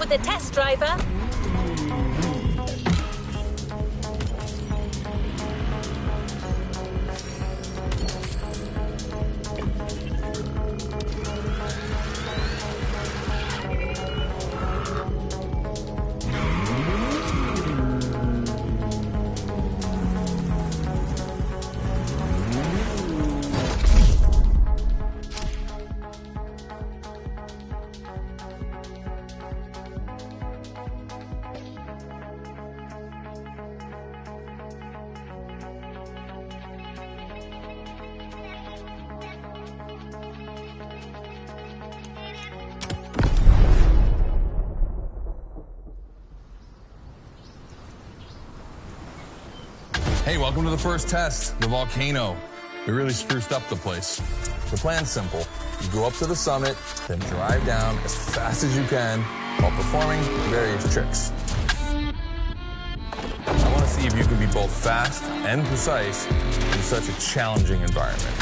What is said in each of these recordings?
The test driver. Hey, welcome to the first test, the volcano. We really spruced up the place. The plan's simple. You go up to the summit, then drive down as fast as you can while performing various tricks. I want to see if you can be both fast and precise in such a challenging environment.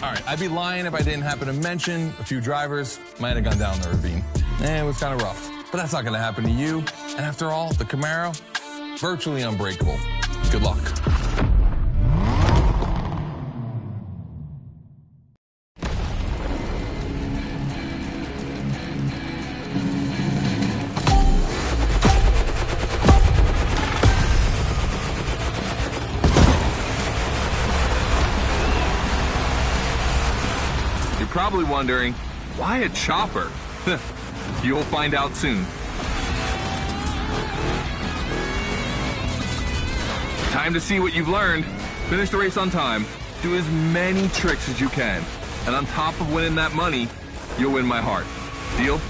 All right, I'd be lying if I didn't happen to mention a few drivers might have gone down the ravine. It was kind of rough. But that's not going to happen to you. And after all, the Camaro, virtually unbreakable. Good luck. You're probably wondering, why a chopper? You'll find out soon. Time to see what you've learned. Finish the race on time. Do as many tricks as you can. And on top of winning that money, you'll win my heart. Deal?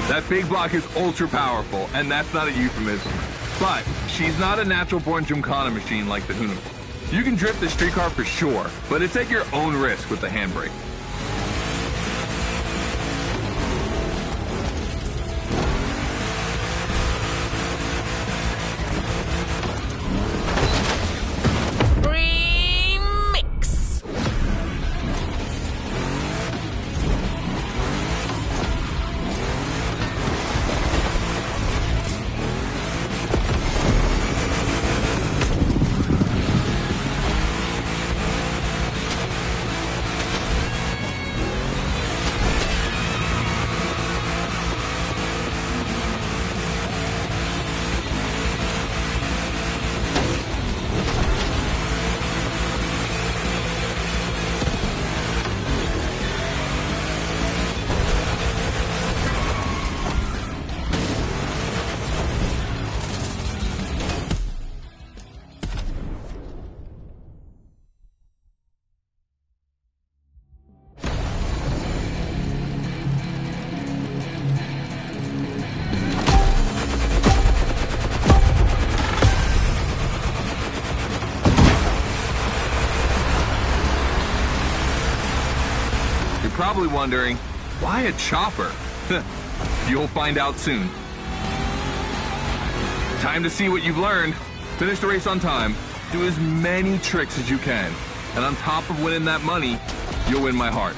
That big block is ultra powerful, and that's not a euphemism. But she's not a natural-born Gymkhana machine like the Hoonival. You can drift the streetcar for sure, but it's at your own risk with the handbrake. probably wondering, why a chopper? You'll find out soon. Time to see what you've learned. Finish the race on time, do as many tricks as you can, and on top of winning that money, you'll win my heart.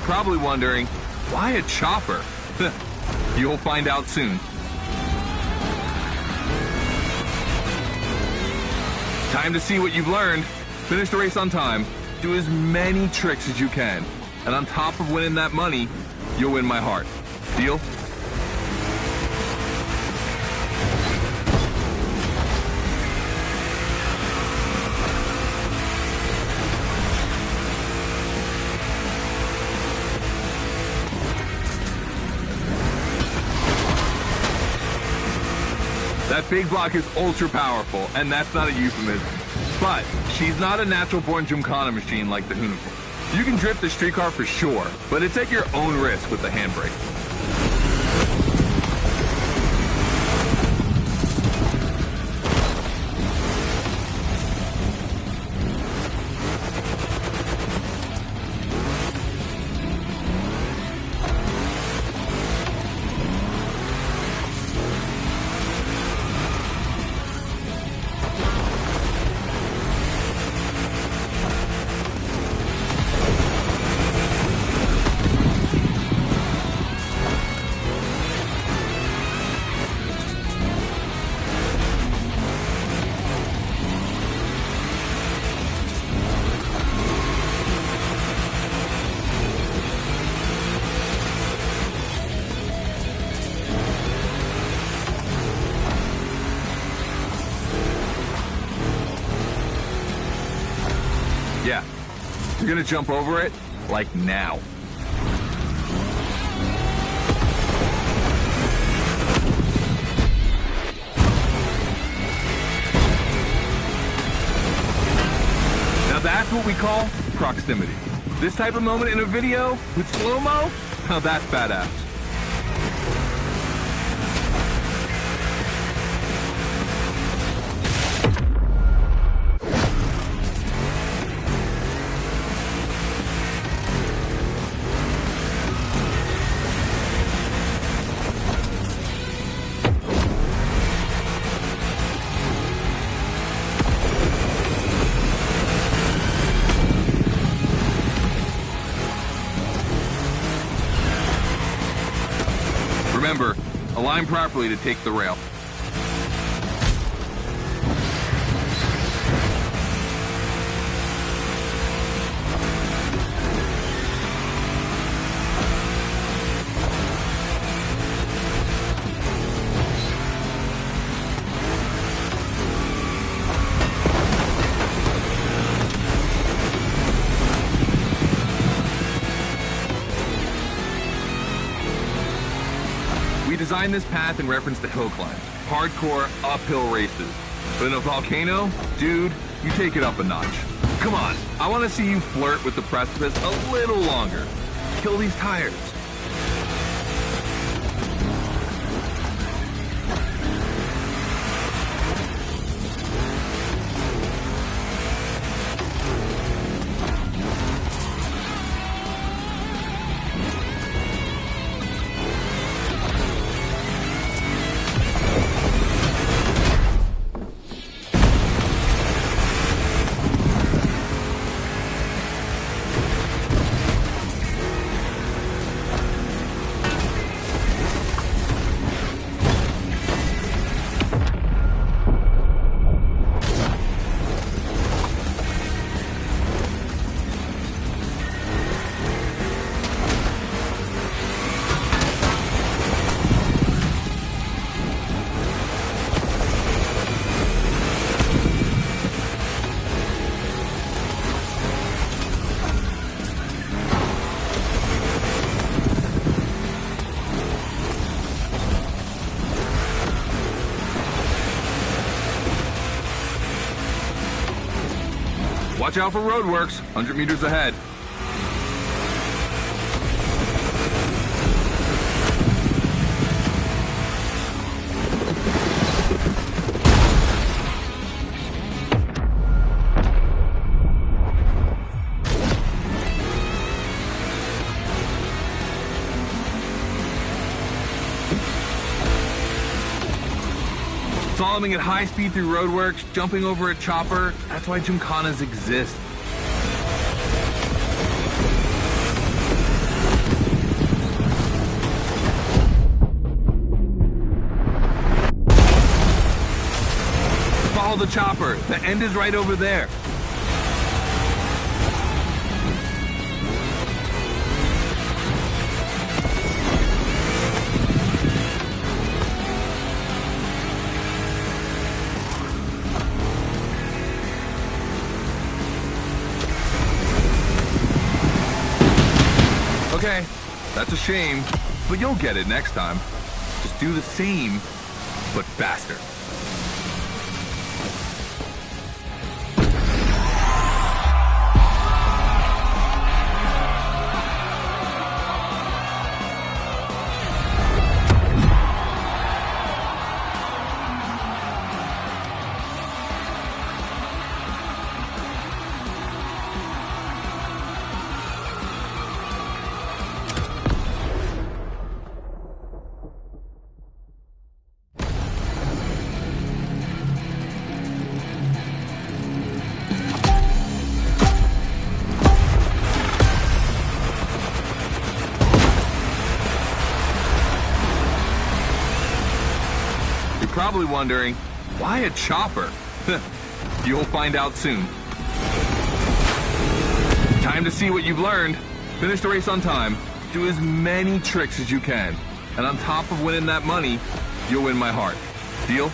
Probably wondering, why a chopper? You'll find out soon. Time to see what you've learned. Finish the race on time, do as many tricks as you can, and on top of winning that money, you'll win my heart. Deal? That big block is ultra powerful, and that's not a euphemism. But she's not a natural-born Gymkhana machine like the Hoonival. You can drift the streetcar for sure, but it's at your own risk with the handbrake. Yeah, you're gonna jump over it, like now. Now that's what we call proximity. This type of moment in a video with slow-mo, now that's badass. Remember, align properly to take the rail. We designed this path in reference to hill climbs, hardcore uphill races. But in a volcano, dude, you take it up a notch. Come on, I want to see you flirt with the precipice a little longer. Kill these tires. Watch out for roadworks, 100 meters ahead. Slaloming at high speed through roadworks, jumping over a chopper, that's why Gymkhanas exist. Follow the chopper, the end is right over there. Okay, that's a shame, but you'll get it next time. Just do the same, but faster. Probably wondering, why a chopper? You'll find out soon. Time to see what you've learned. Finish the race on time. Do as many tricks as you can. And on top of winning that money, you'll win my heart. Deal?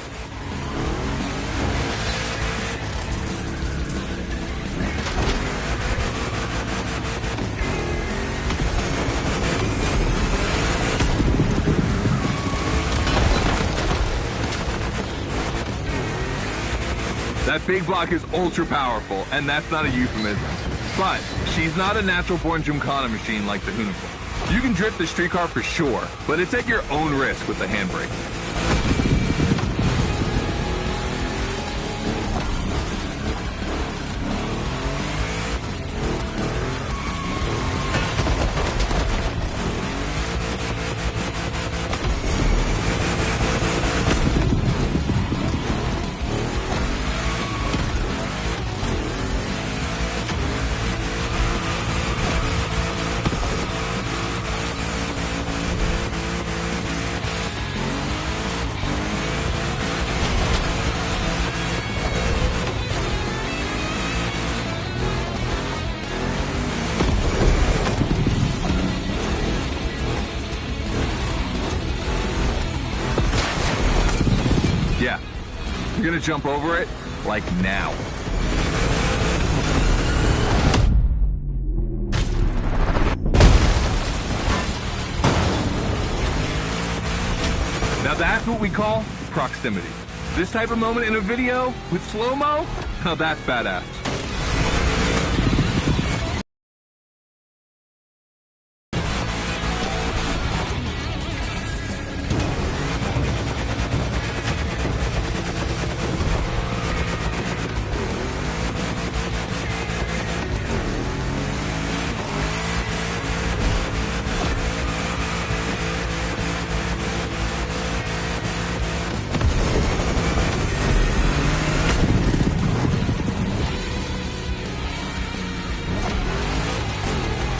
That big block is ultra powerful, and that's not a euphemism. But she's not a natural-born Gymkhana machine like the Hoonicle. You can drift the streetcar for sure, but it's at your own risk with the handbrake. Yeah, you're gonna jump over it, like now. Now that's what we call proximity. This type of moment in a video with slow-mo, now that's badass.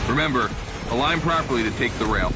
Remember, align properly to take the rail.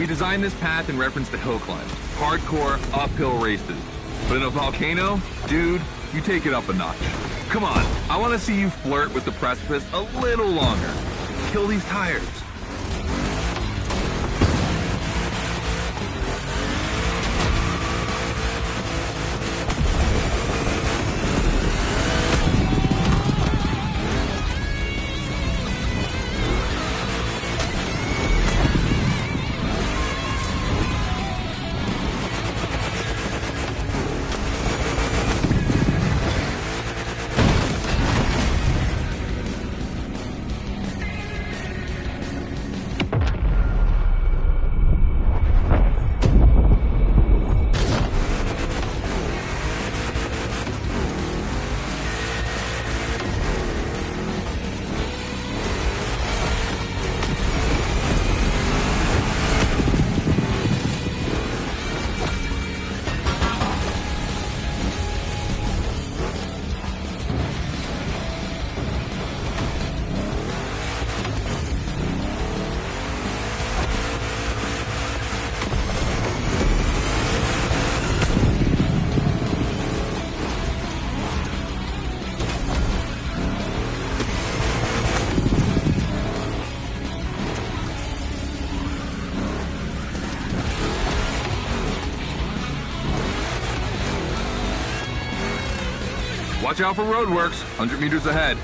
designed this path in reference to hill climbs, hardcore uphill races. But in a volcano, dude, you take it up a notch. Come on, I want to see you flirt with the precipice a little longer. Kill these tires. Watch out for roadworks, 100 meters ahead.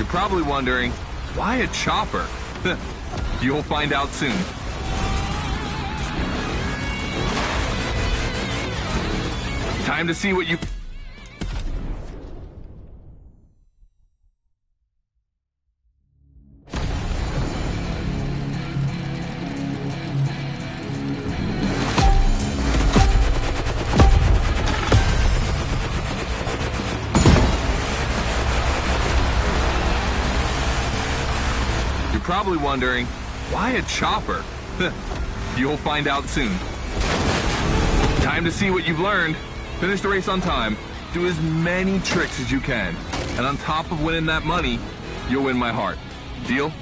Probably wondering, why a chopper? You'll find out soon. Time to see what you... Probably wondering, why a chopper? You'll find out soon. Time to see what you've learned. Finish the race on time. Do as many tricks as you can. And on top of winning that money, you'll win my heart. Deal?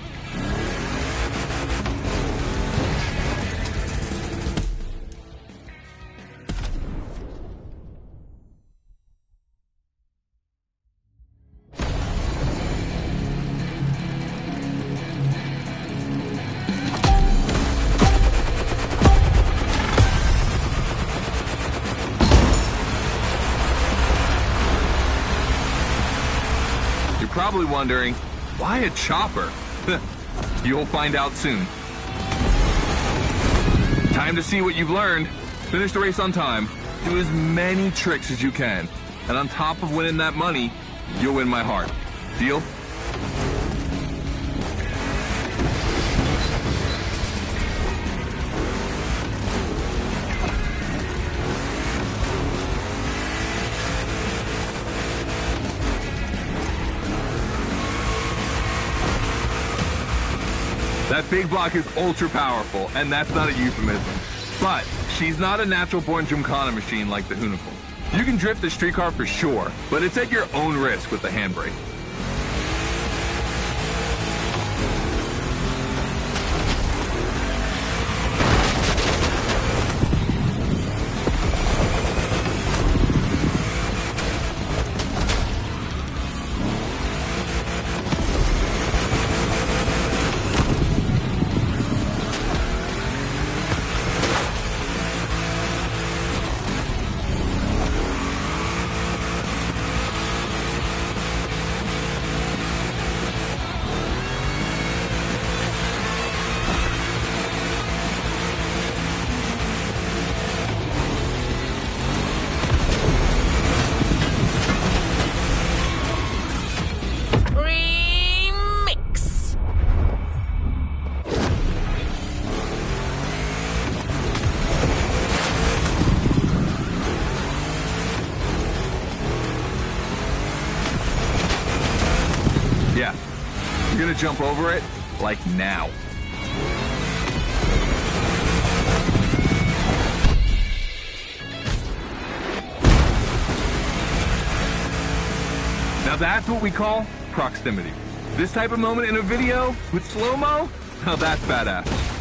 Probably wondering, why a chopper? You'll find out soon. Time to see what you've learned. Finish the race on time. Do as many tricks as you can. And on top of winning that money, you'll win my heart. Deal? That big block is ultra powerful, and that's not a euphemism. But she's not a natural-born Gymkhana machine like the Hunical. You can drift the streetcar for sure, but it's at your own risk with the handbrake. Yeah, you're gonna jump over it, like now. Now that's what we call proximity. This type of moment in a video with slow-mo, now that's badass.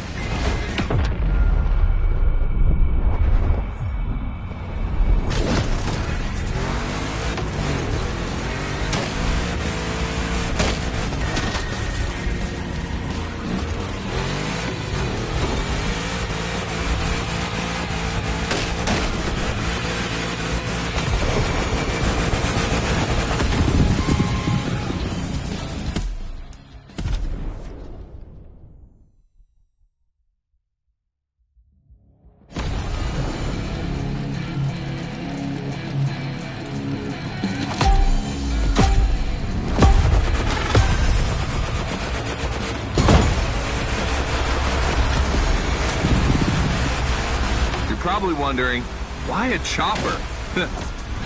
Probably wondering, why a chopper?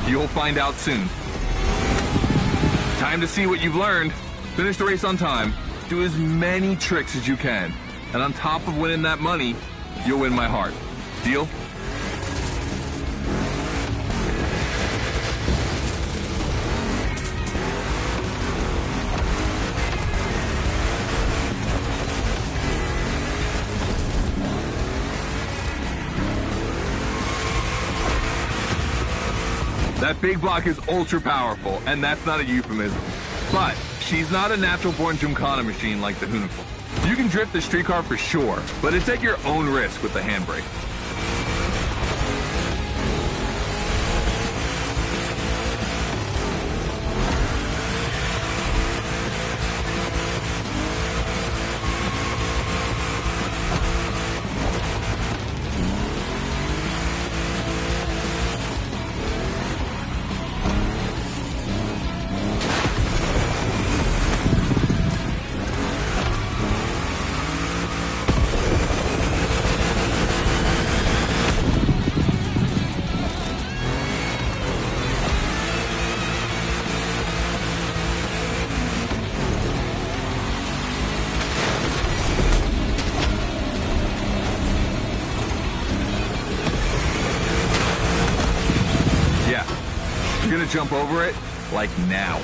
You'll find out soon. Time to see what you've learned. Finish the race on time. Do as many tricks as you can. And on top of winning that money, you'll win my heart. Deal? That big block is ultra powerful, and that's not a euphemism. But she's not a natural-born Gymkhana machine like the Hoonicle. You can drift the streetcar for sure, but it's at your own risk with the handbrake. You're gonna jump over it, like now.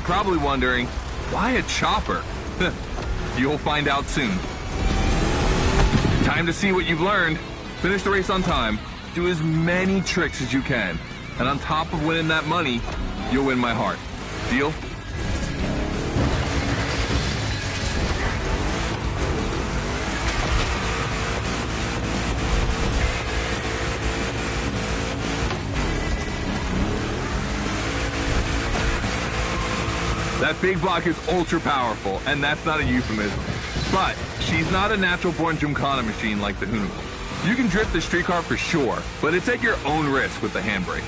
Probably wondering, why a chopper? You'll find out soon. Time to see what you've learned. Finish the race on time. Do as many tricks as you can. And on top of winning that money, you'll win my heart. Deal? That big block is ultra powerful, and that's not a euphemism. But she's not a natural-born Gymkhana machine like the Hoonicle. You can drift the streetcar for sure, but it's at your own risk with the handbrake.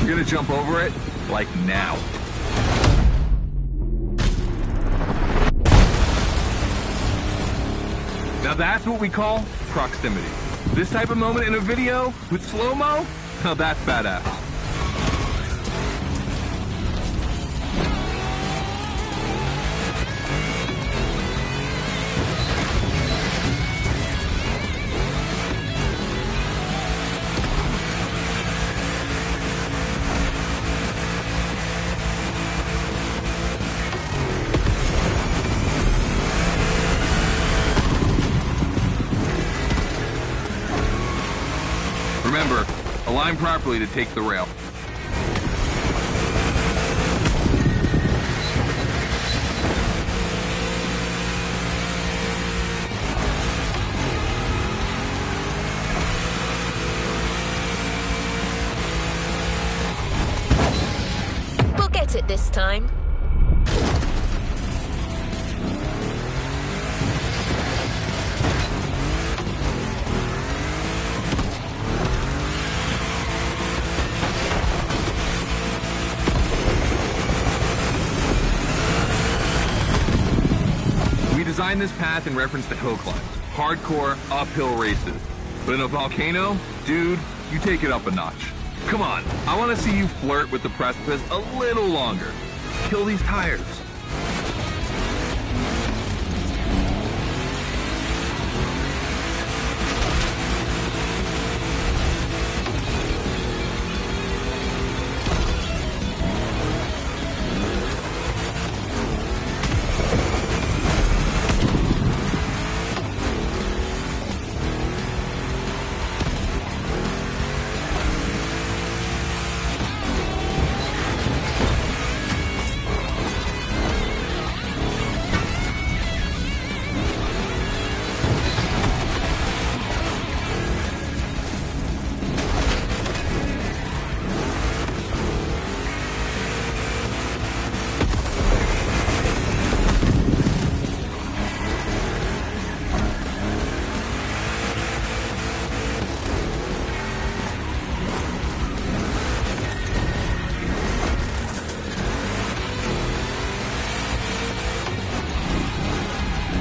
Gonna jump over it, like now. Now that's what we call proximity. This type of moment in a video with slow-mo, now that's badass. Align properly to take the rail. We'll get it this time. We designed this path in reference to hill climbs, hardcore uphill races. But in a volcano, dude, you take it up a notch. Come on, I want to see you flirt with the precipice a little longer. Kill these tires.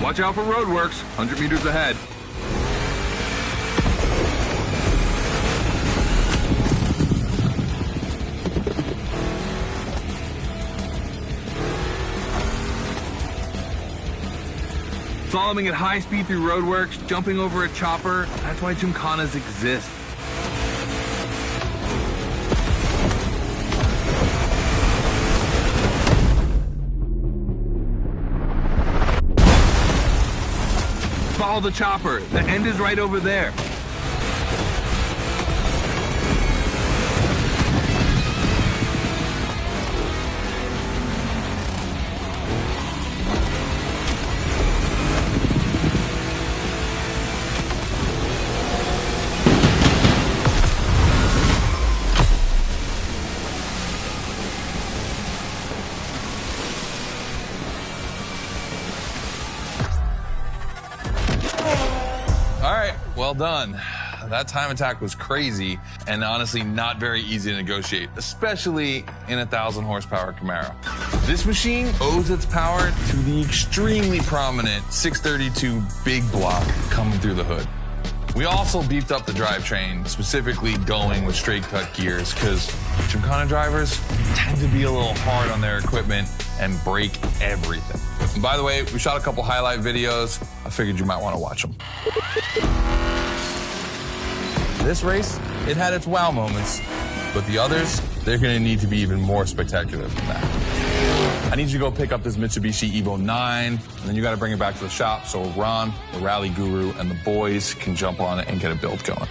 Watch out for roadworks, 100 meters ahead. Slaloming at high speed through roadworks, jumping over a chopper, that's why Gymkhanas exist. Follow the chopper. The end is right over there. Well done. That time attack was crazy and honestly not very easy to negotiate, especially in a 1,000 horsepower Camaro. This machine owes its power to the extremely prominent 632 big block coming through the hood. We also beefed up the drivetrain, specifically going with straight cut gears, because Gymkhana drivers tend to be a little hard on their equipment and break everything. And by the way, we shot a couple highlight videos. I figured you might want to watch them. This race, it had its wow moments, but the others, they're going to need to be even more spectacular than that. I need you to go pick up this Mitsubishi Evo 9, and then you got to bring it back to the shop so Ron, the rally guru, and the boys can jump on it and get a build going.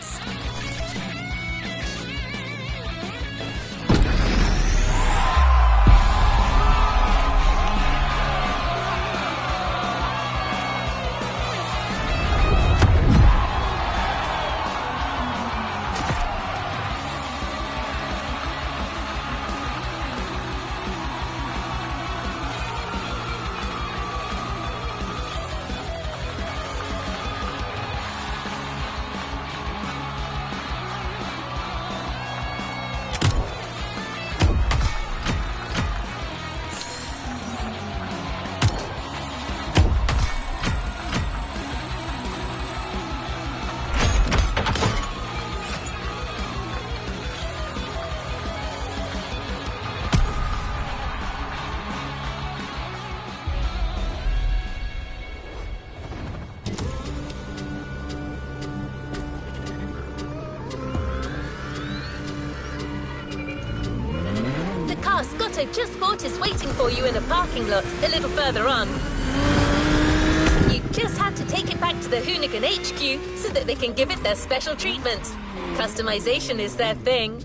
Scotto just bought is waiting for you in a parking lot a little further on. You just had to take it back to the the Hoonigan HQ so that they can give it their special treatment. Customization is their thing.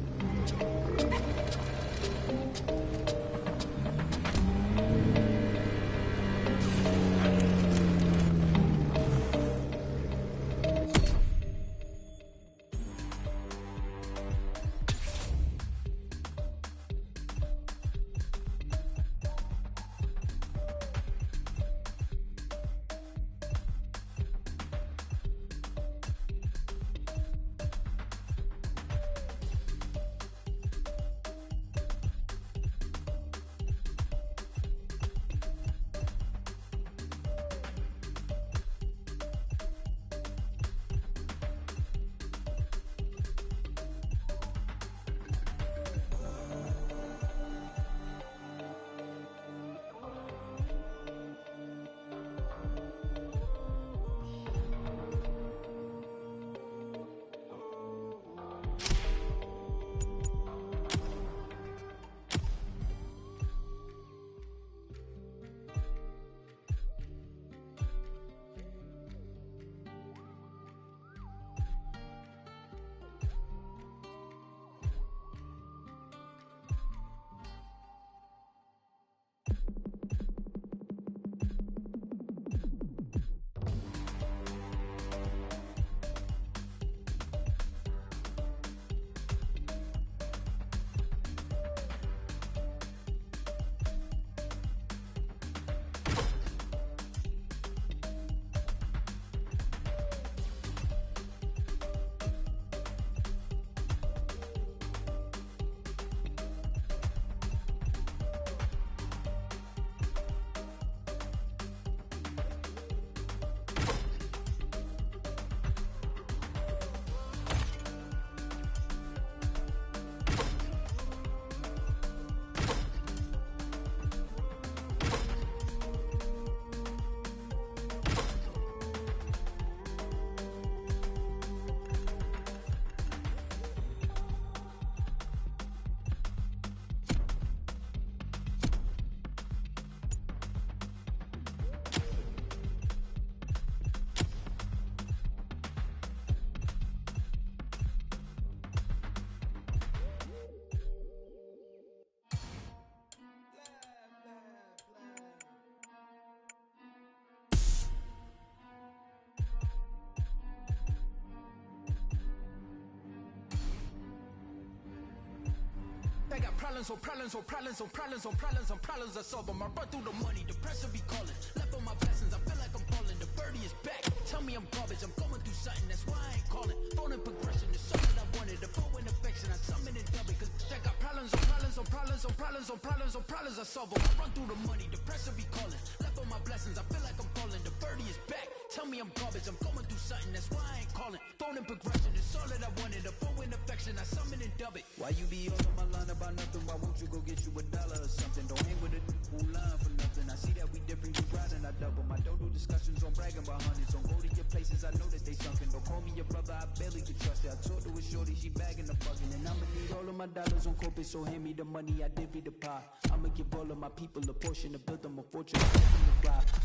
I got problems on problems on problems on problems on problems on problems. I solve them. I run through the money. The pressure be calling. Left on my blessings. I feel like I'm falling. The birdie is back. Tell me I'm garbage. I'm going through something. That's why I ain't calling. Phone and progression is something I wanted. The phone and affection. I summon and dub it. Cause I got problems on problems on problems on problems on problems on problems. I solve them. I run through the money. The pressure be calling. Left on my blessings. I feel like I'm falling. The birdie is back. Tell me I'm garbage. I'm going through something. That's why I ain't calling. Phone and progression is all that I wanted. The phone and affection. I summon and dub it. Why you be all on my line about nothing? Why won't you go get you $1 or something? Don't hang with a who line for nothing. I see that we different, you riding, I double. My don't do discussions on bragging about hundreds. Don't go to your places, I know that they sunken. Don't call me your brother, I barely can trust it. I talked to a shorty, she bagging the bugging. And I'ma need all of my dollars on corporate, so hand me the money, I divvy the pie. I'ma give all of my people a portion to build them a fortune.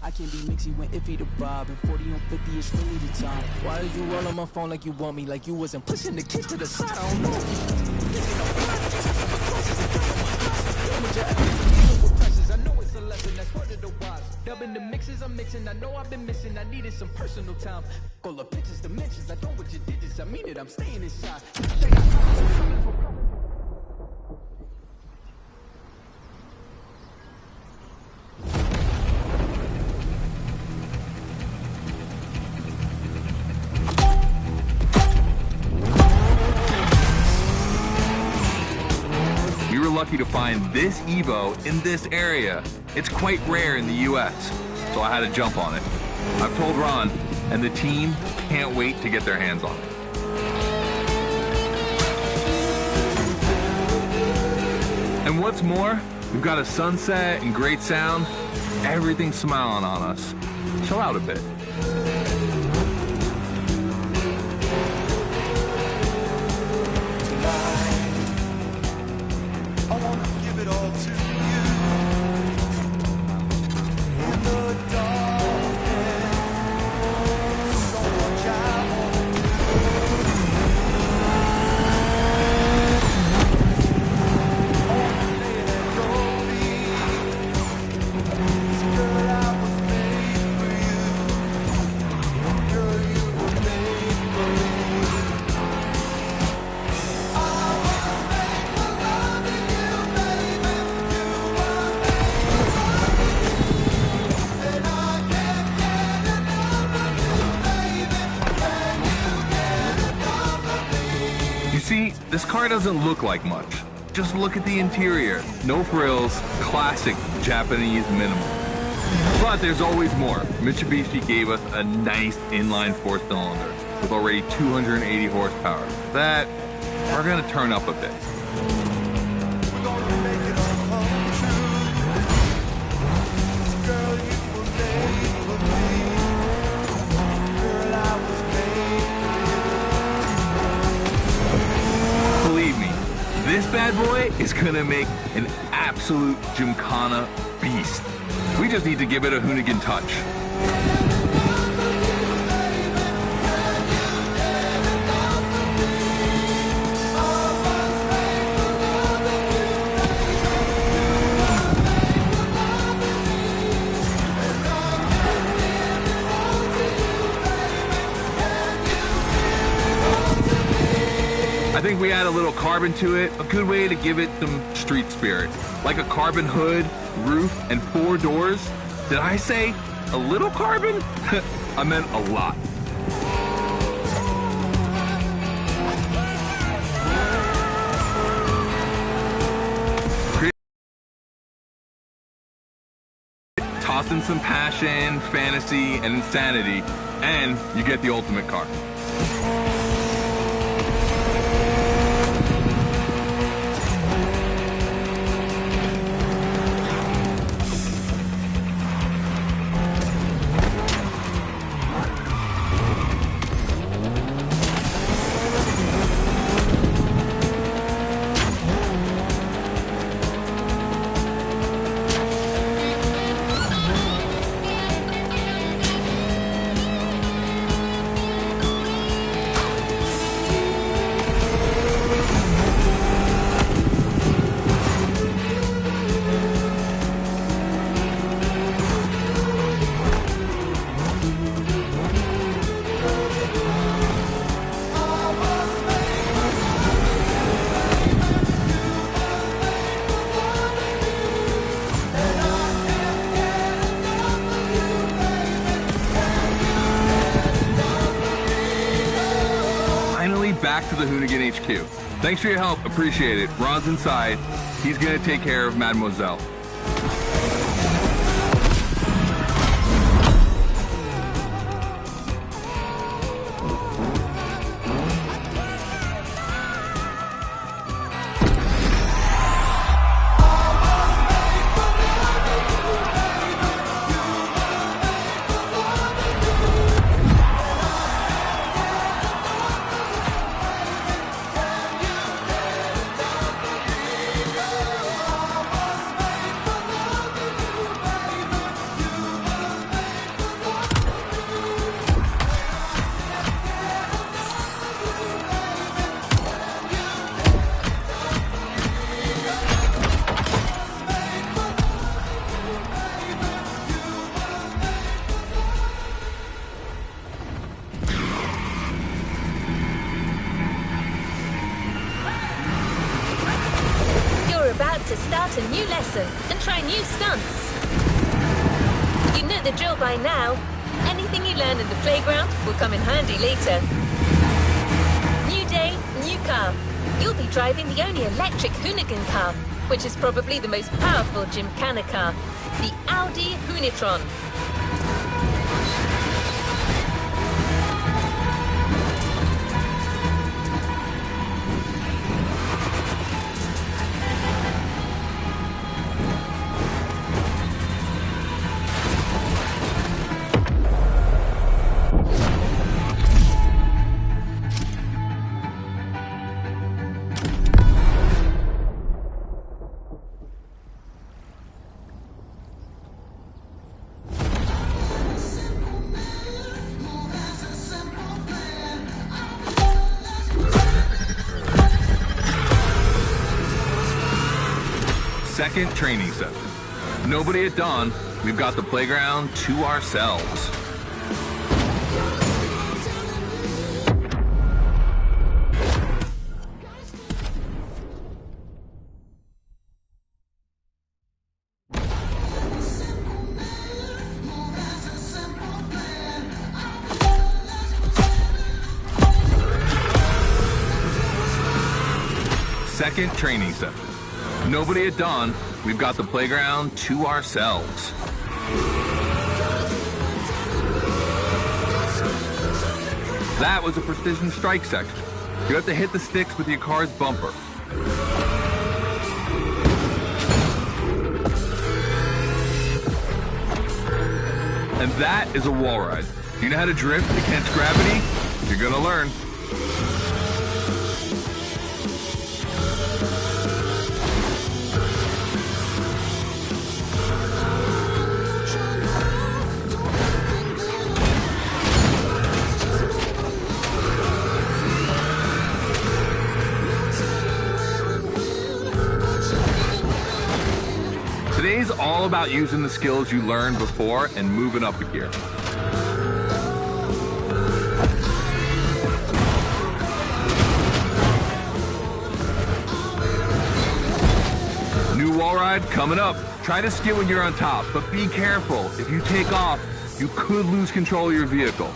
I can't be mixy when iffy to Bob. And 40 on 50 is really the time. Why is you all on my phone like you want me? Like you wasn't pushing the kid to the side, I don't know. I know it's a lesson, that's word of the wise. Dubbing the mixes I'm mixing, I know I've been missing. I needed some personal time. All the pictures, dimensions, I don't what you did this. I mean it, I'm staying inside. We were lucky to find this Evo in this area. It's quite rare in the US, so I had to jump on it. I've told Ron, and the team can't wait to get their hands on it. And what's more, we've got a sunset and great sound. Everything's smiling on us. Chill out a bit. In the darkness, so This car doesn't look like much. Just look at the interior. No frills, classic Japanese minimal. But there's always more. Mitsubishi gave us a nice inline 4-cylinder with already 280 horsepower that are gonna turn up a bit. Believe me, this bad boy is gonna make an absolute Gymkhana beast. We just need to give it a Hoonigan touch. I think we add a little carbon to it, a good way to give it some street spirit. Like a carbon hood, roof, and 4 doors. Did I say a little carbon? I meant a lot. Toss in some passion, fantasy, and insanity, and you get the ultimate car. Back to the Hoonigan HQ. Thanks for your help, appreciate it. Ron's inside. He's gonna take care of Mademoiselle. To start a new lesson and try new stunts. You know the drill by now. Anything you learn in the playground will come in handy later. New day, new car. You'll be driving the only electric Hoonigan car, which is probably the most powerful Gymkhana car, the Audi Hoonitron. Second training session. Nobody at dawn. We've got the playground to ourselves. Second training session. Nobody at dawn. We've got the playground to ourselves. That was a precision strike section. You have to hit the sticks with your car's bumper. And that is a wall ride. Do you know how to drift against gravity? You're gonna learn. Today's all about using the skills you learned before and moving up a gear. New wall ride coming up. Try to skid when you're on top, but be careful. If you take off, you could lose control of your vehicle.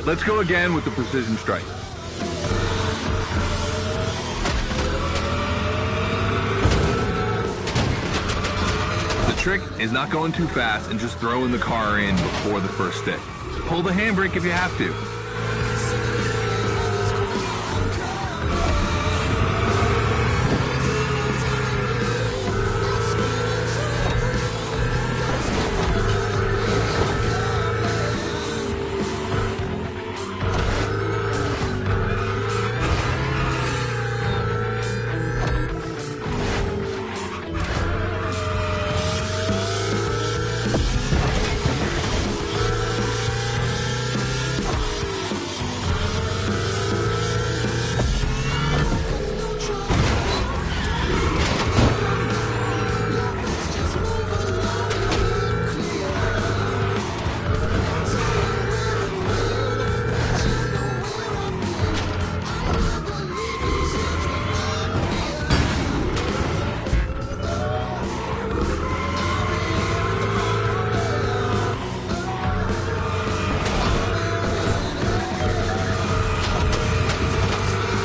Let's go again with the precision strike. The trick is not going too fast and just throwing the car in before the first stick. Pull the handbrake if you have to.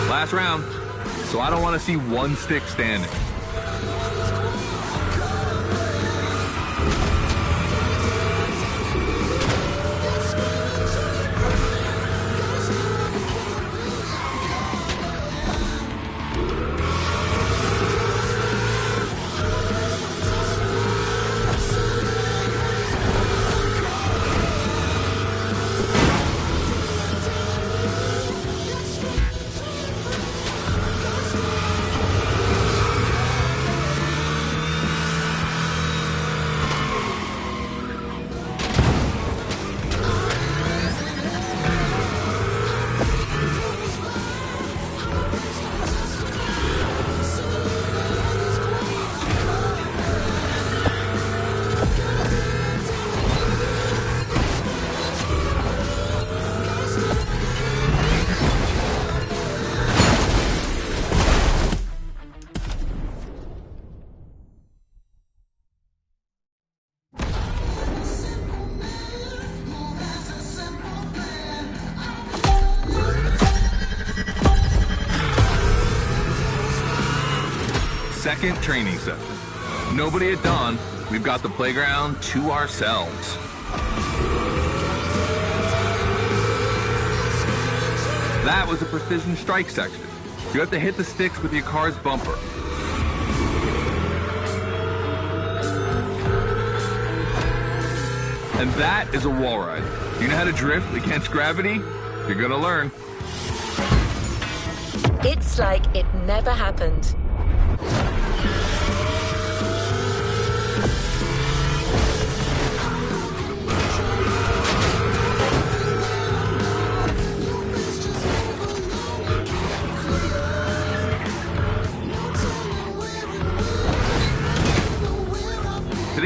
Last round, so I don't want to see one stick standing. Second training session. Nobody at dawn. We've got the playground to ourselves. That was a precision strike section. You have to hit the sticks with your car's bumper. And that is a wall ride. You know how to drift against gravity? You're gonna learn. It's like it never happened.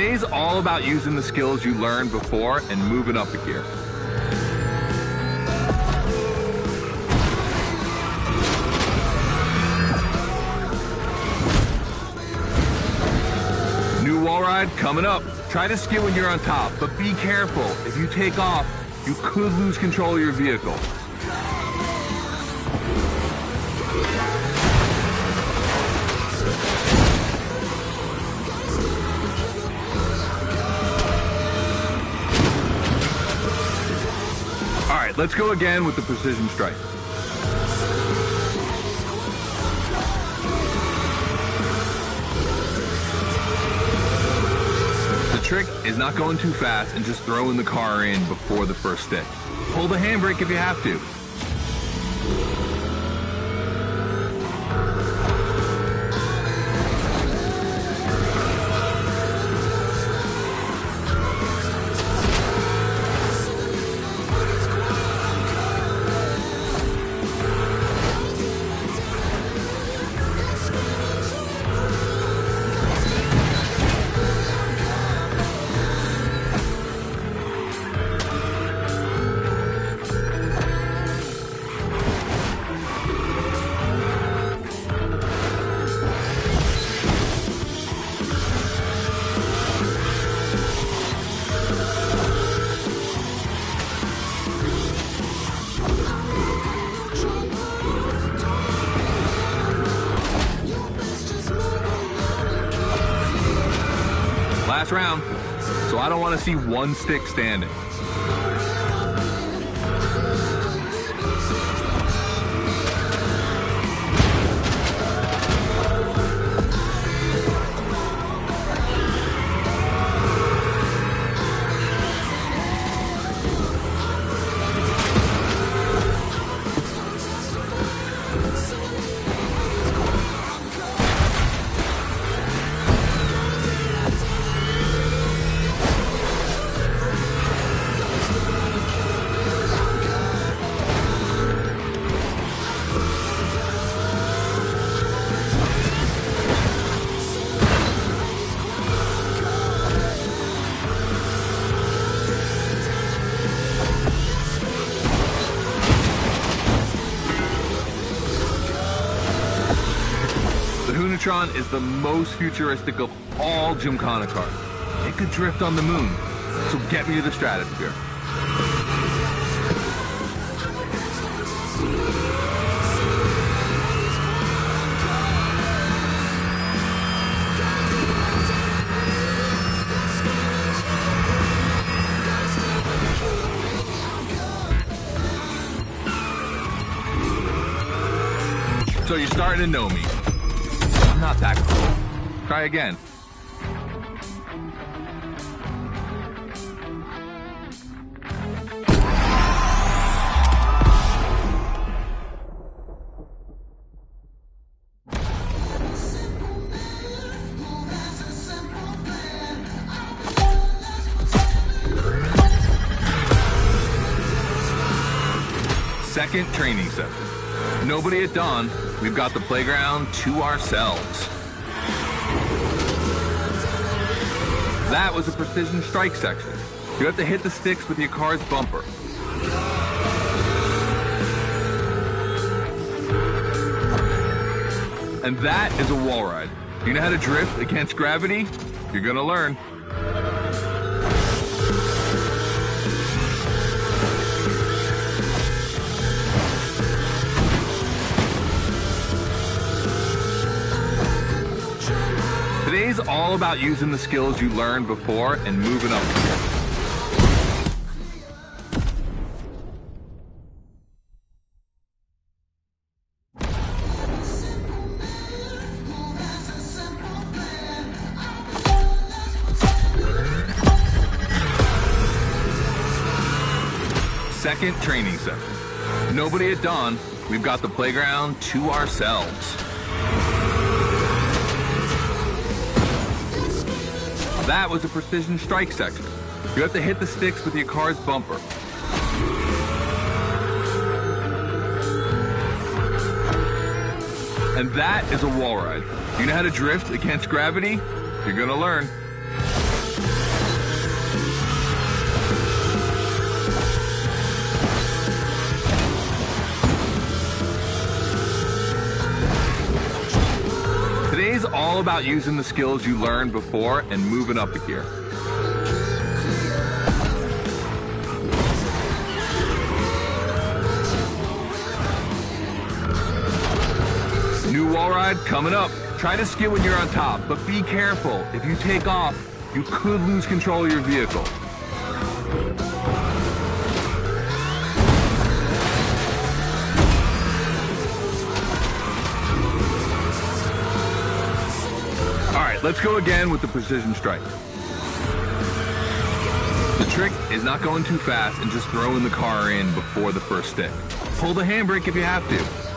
Today's all about using the skills you learned before and moving up a gear. New wall ride coming up. Try to skid when you're on top, but be careful. If you take off, you could lose control of your vehicle. All right, let's go again with the precision strike. The trick is not going too fast and just throwing the car in before the first stick. Pull the handbrake if you have to. Last round, so I don't want to see one stick standing. The Hoonatron is the most futuristic of all Gymkhana cars. It could drift on the moon, so get me to the stratosphere. So you're starting to know me. I'm not that cool. Try again. Second training session. Nobody at dawn. We've got the playground to ourselves. That was a precision strike section. You have to hit the sticks with your car's bumper. And that is a wall ride. You know how to drift against gravity? You're gonna learn. Today's all about using the skills you learned before and moving up. Second training session. Nobody at dawn. We've got the playground to ourselves. That was a precision strike section. You have to hit the sticks with your car's bumper. And that is a wall ride. You know how to drift against gravity? You're gonna learn. all about using the skills you learned before and moving up a gear. New wall ride coming up. Try to skid when you're on top, but be careful. If you take off, you could lose control of your vehicle. All right, let's go again with the precision strike. The trick is not going too fast and just throwing the car in before the first stick. Pull the handbrake if you have to.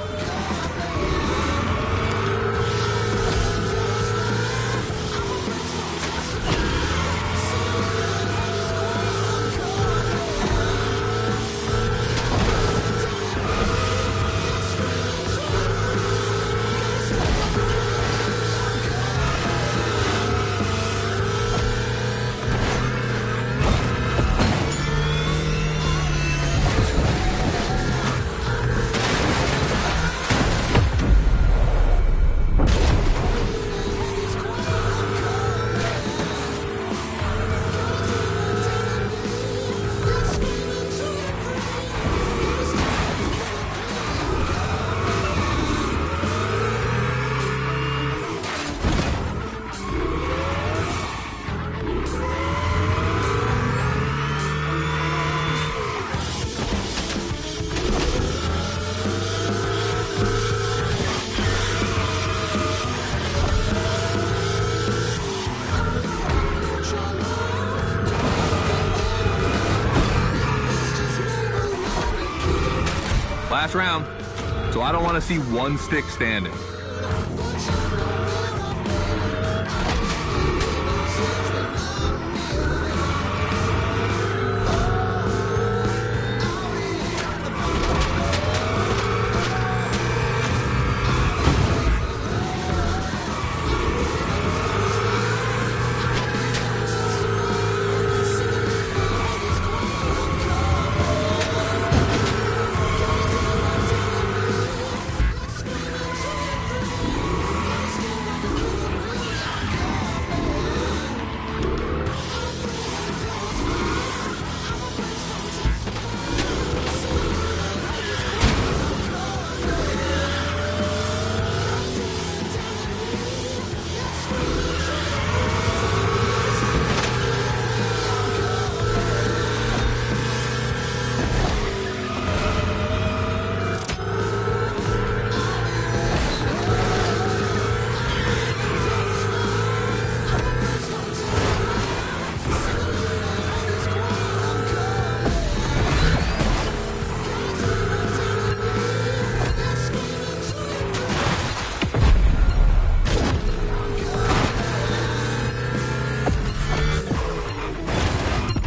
Last round, so I don't want to see one stick standing.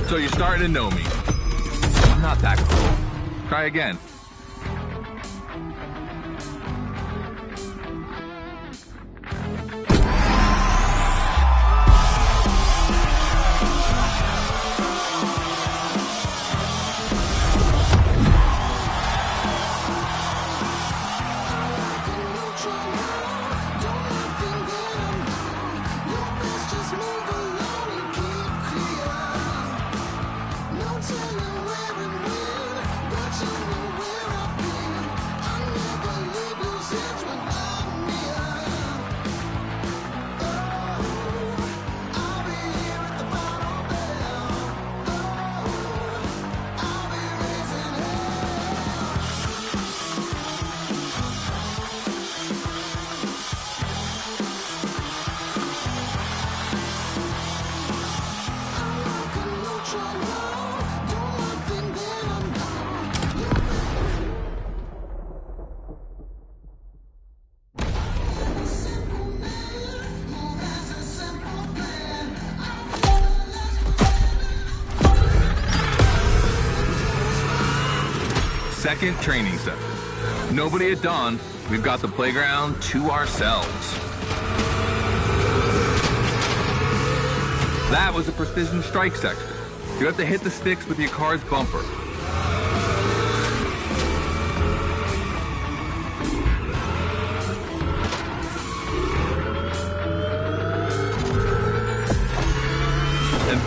So you're starting to know me. I'm not that cool. Try again. Second training session. Nobody at dawn. We've got the playground to ourselves. That was a precision strike section. You have to hit the sticks with your car's bumper.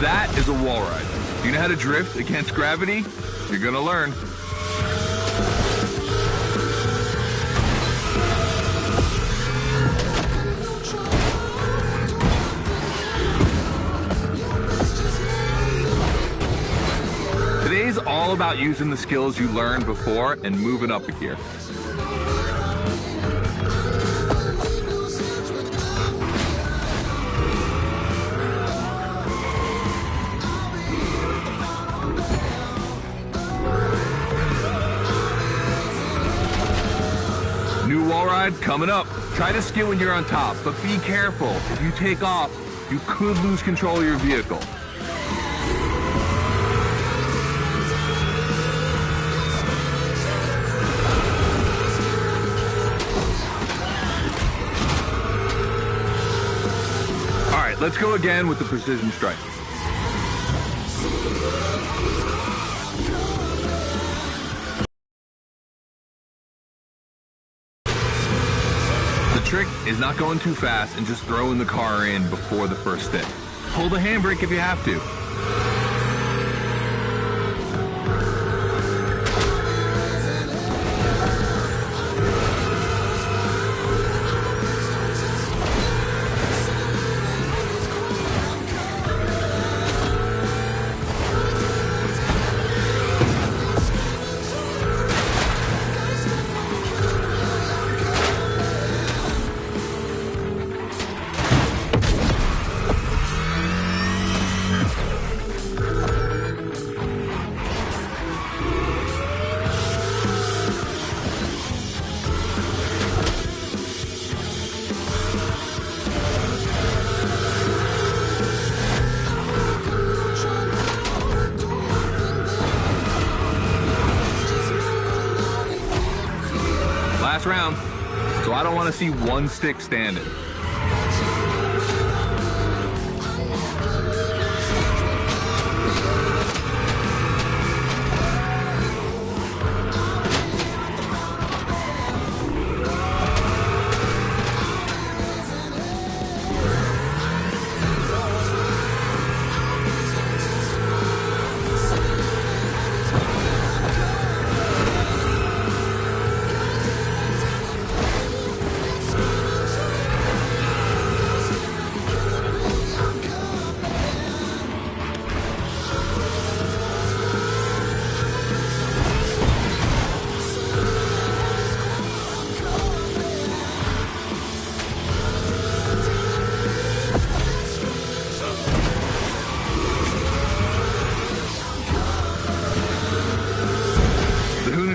That is a wall ride. You know how to drift against gravity? You're gonna learn. Today's all about using the skills you learned before and moving up a gear. New wall ride coming up. Try to skid when you're on top, but be careful. If you take off, you could lose control of your vehicle. All right, let's go again with the precision strike. The trick is not going too fast and just throwing the car in before the first stick. Pull the handbrake if you have to. Last round, so I don't want to see one stick standing.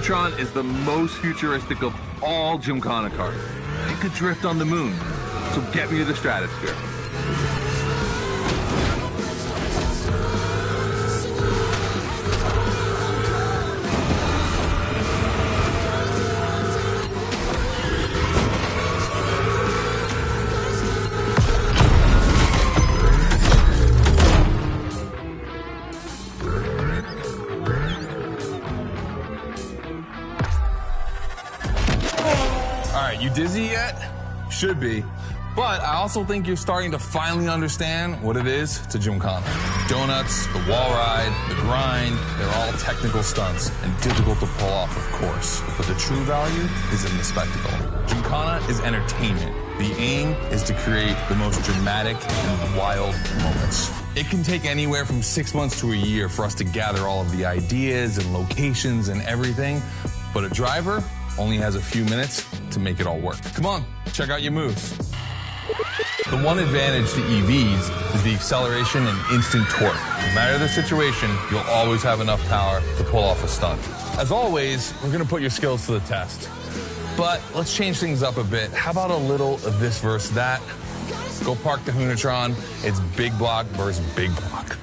Hunatron is the most futuristic of all Gymkhana cars. It could drift on the moon, so get me to the stratosphere. You dizzy yet? Should be. But I also think you're starting to finally understand what it is to Gymkhana. Donuts, the wall ride, the grind, they're all technical stunts and difficult to pull off, of course. But the true value is in the spectacle. Gymkhana is entertainment. The aim is to create the most dramatic and wild moments. It can take anywhere from 6 months to a year for us to gather all of the ideas and locations and everything. But a driver only has a few minutes to make it all work. Come on, check out your moves. The one advantage to EVs is the acceleration and instant torque. No matter the situation, you'll always have enough power to pull off a stunt. As always, we're gonna put your skills to the test. But let's change things up a bit. How about a little of this versus that? Go park the Hunatron. It's big block versus big block.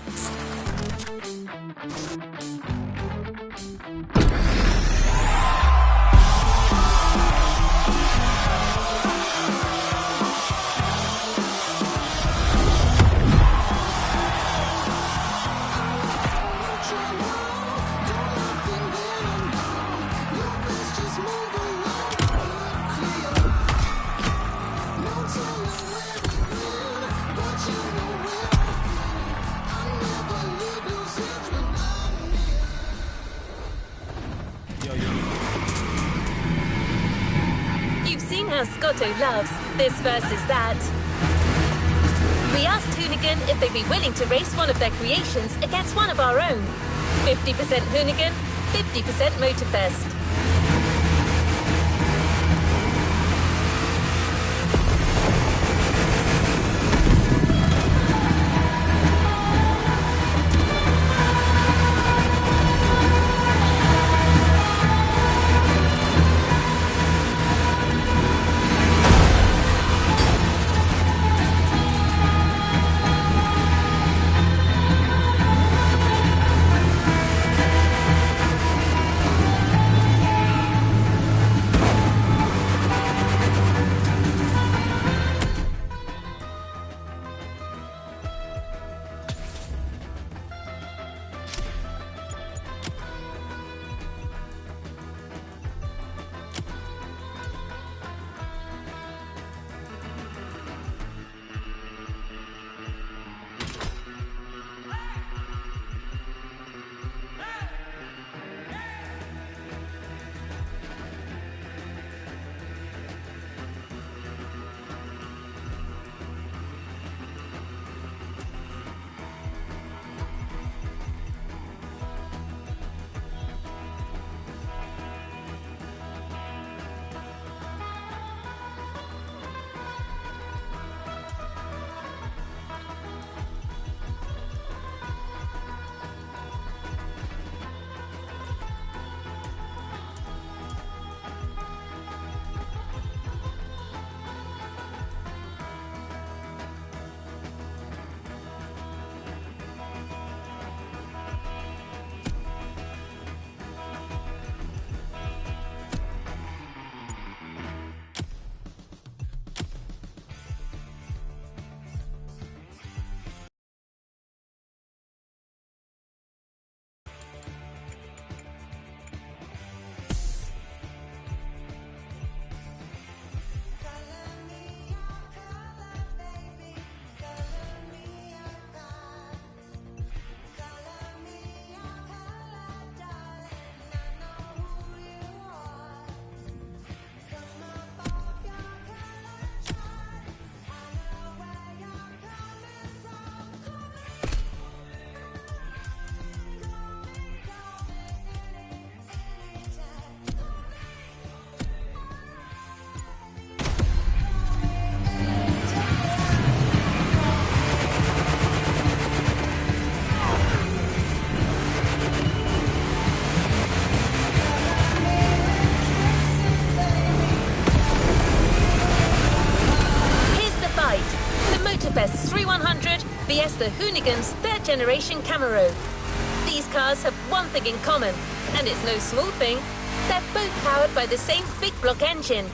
now Scotto loves. This versus that. We asked Hoonigan if they'd be willing to race one of their creations against one of our own. 50% Hoonigan, 50% Motorfest. Motorfest 3100 vs the Hoonigan's third generation Camaro. These cars have one thing in common, and it's no small thing. They're both powered by the same big block engine.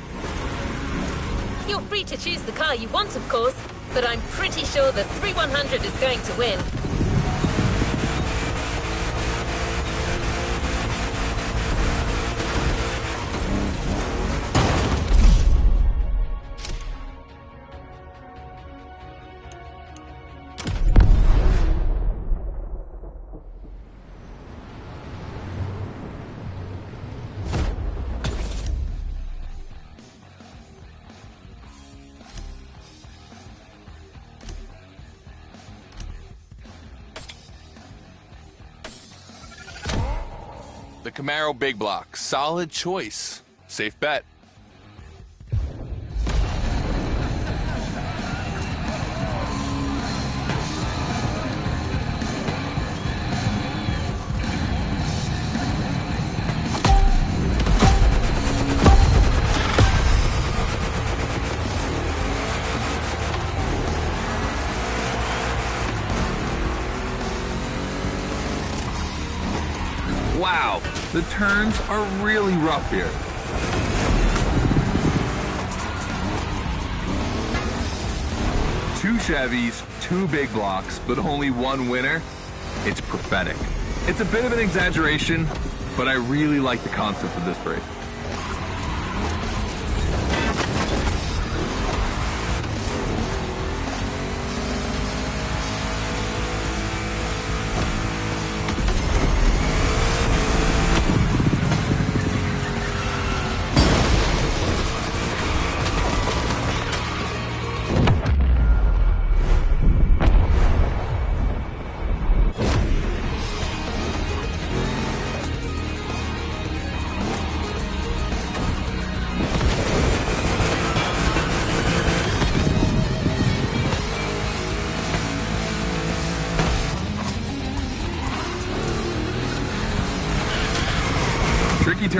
You're free to choose the car you want, of course, but I'm pretty sure the 3100 is going to win. The Camaro Big Block, solid choice. Safe bet. Wow, the turns are really rough here. Two Chevys, two big blocks, but only one winner. It's prophetic. It's a bit of an exaggeration, but I really like the concept of this race.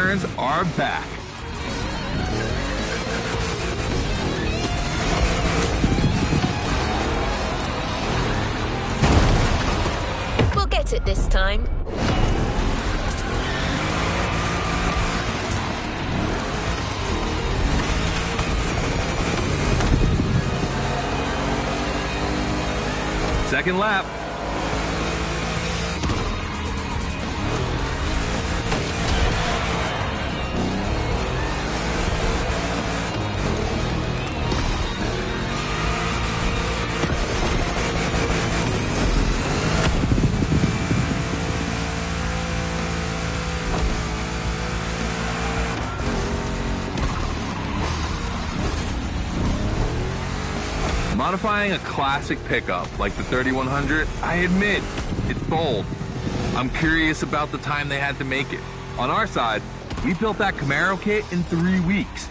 turns are back. We'll get it this time. Second lap. Modifying a classic pickup like the 3100, I admit, it's bold. I'm curious about the time they had to make it. On our side, we built that Camaro kit in 3 weeks.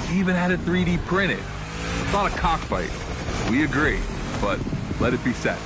We even had it 3D printed. It's not a cockfight. We agree, but let it be said.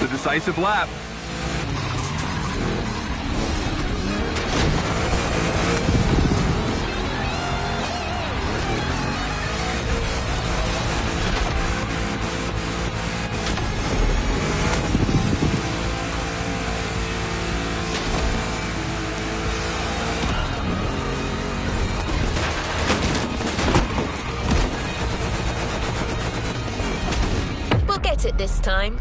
The decisive lap. We'll get it this time.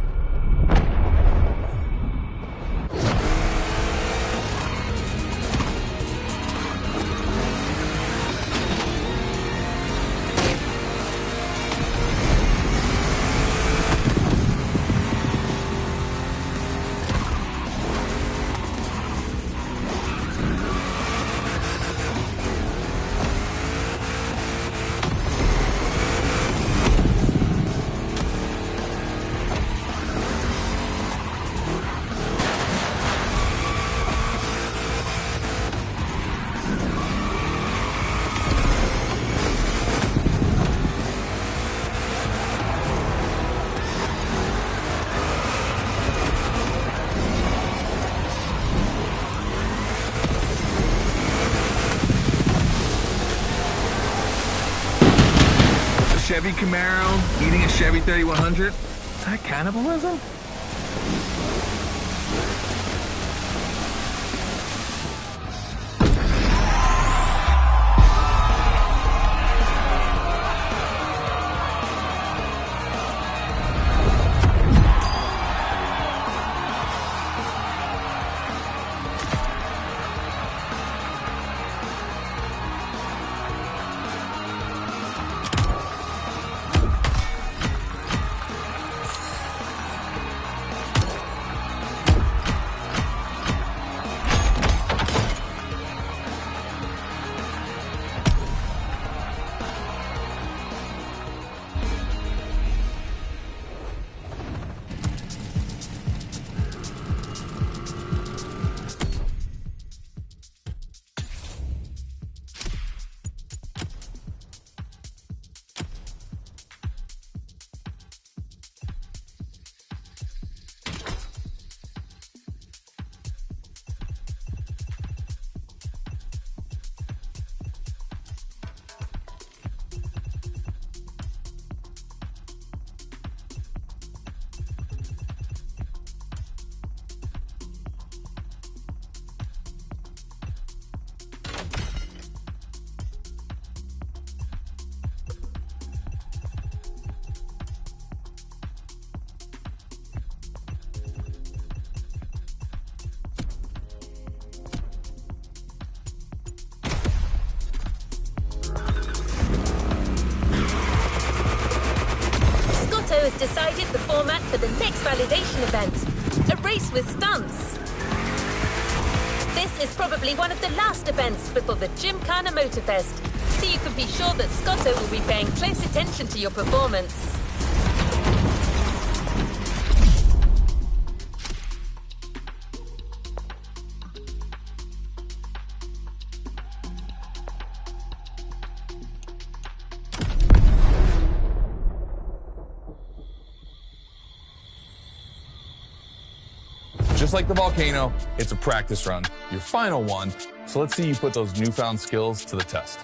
Chevy Camaro eating a Chevy 3100? Is that cannibalism? decided the format for the next validation event, a race with stunts. This is probably one of the last events before the Gymkhana Motorfest, so you can be sure that Scotto will be paying close attention to your performance. Just like the volcano, it's a practice run, your final one, so let's see you put those newfound skills to the test.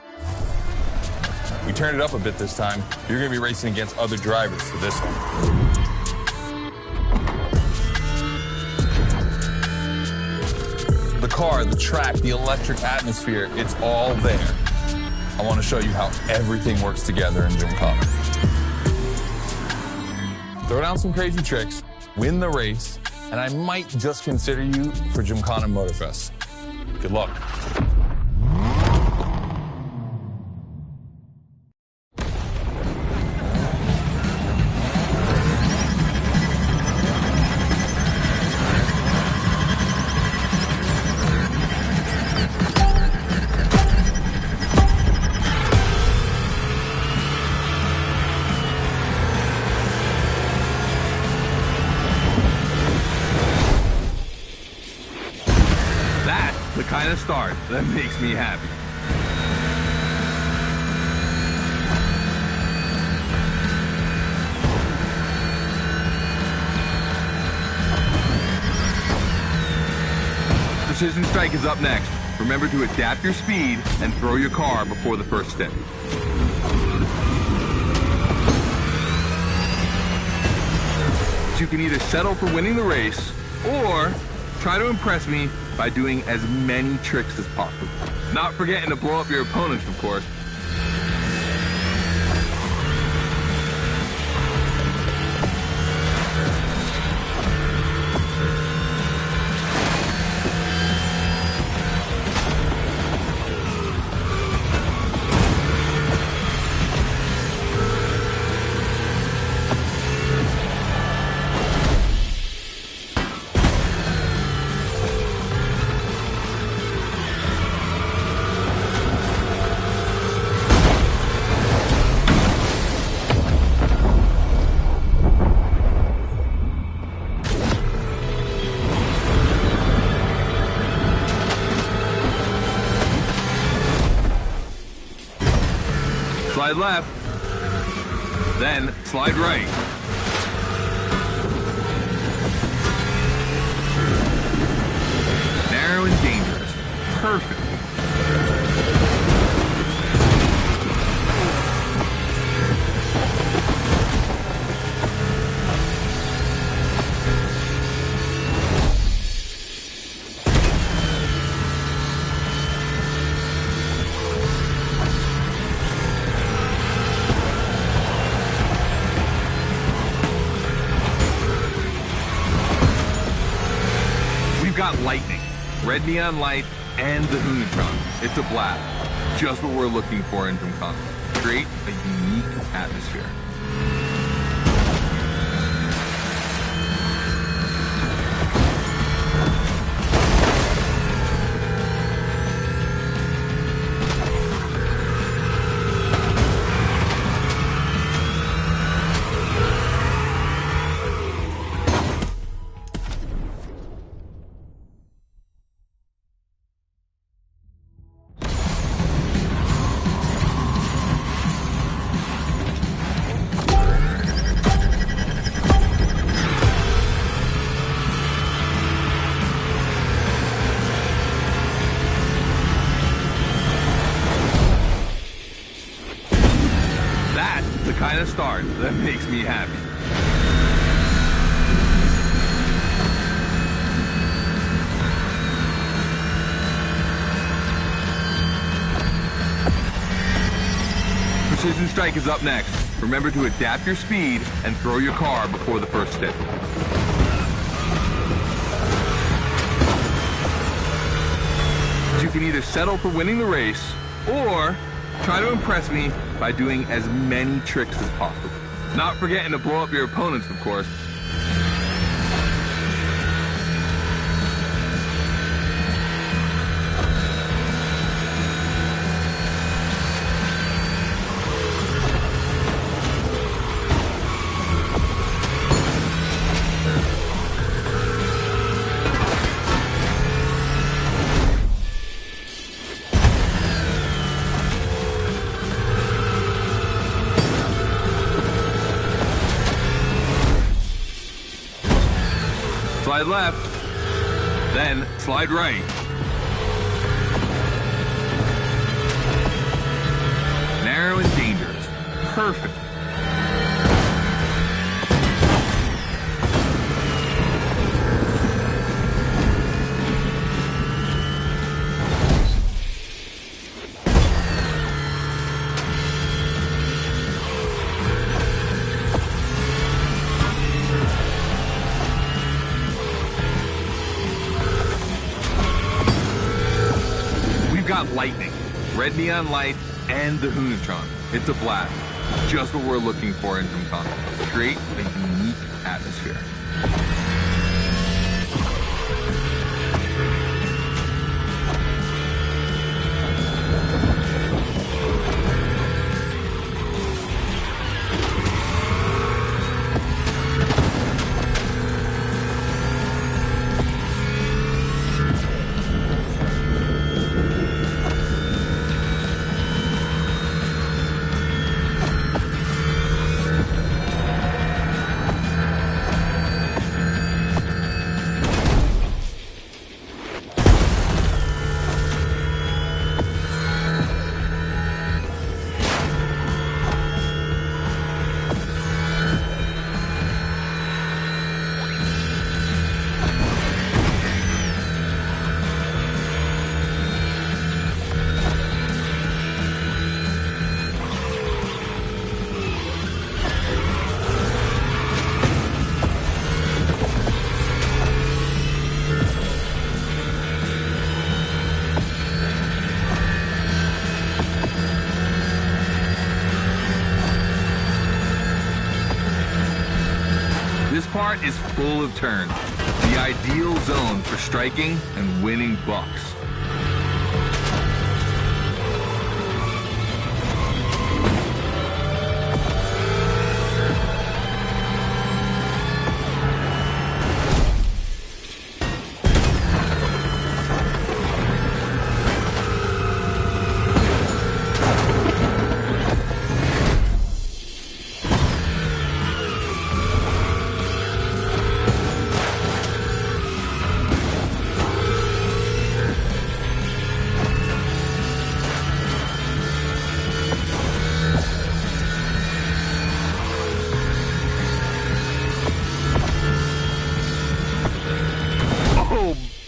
We turned it up a bit this time. You're going to be racing against other drivers for this one. The car, the track, the electric atmosphere, it's all there. I want to show you how everything works together in Gymkhana. Throw down some crazy tricks, win the race, and I might just consider you for Gymkhana Motorfest. Good luck. The kind of start that makes me happy. Precision Strike is up next. Remember to adapt your speed and throw your car before the first step. You can either settle for winning the race or try to impress me by doing as many tricks as possible. Not forgetting to blow up your opponents, of course. Slide left, then slide right. Narrow and dangerous. Perfect. Got lightning, red neon light, and the Hoonatron. It's a blast. Just what we're looking for in Gymkhana. Create a unique atmosphere. The kind of start that makes me happy. Precision Strike is up next. Remember to adapt your speed and throw your car before the first step. You can either settle for winning the race or try to impress me by doing as many tricks as possible. Not forgetting to blow up your opponents, of course. Slide left, then slide right. Narrow and dangerous. Perfect. Got lightning, red neon light, and the Hunatron. It's a blast. Just what we're looking for in Gymkhana. Create a unique atmosphere. This part is full of turns, the ideal zone for striking and winning bucks.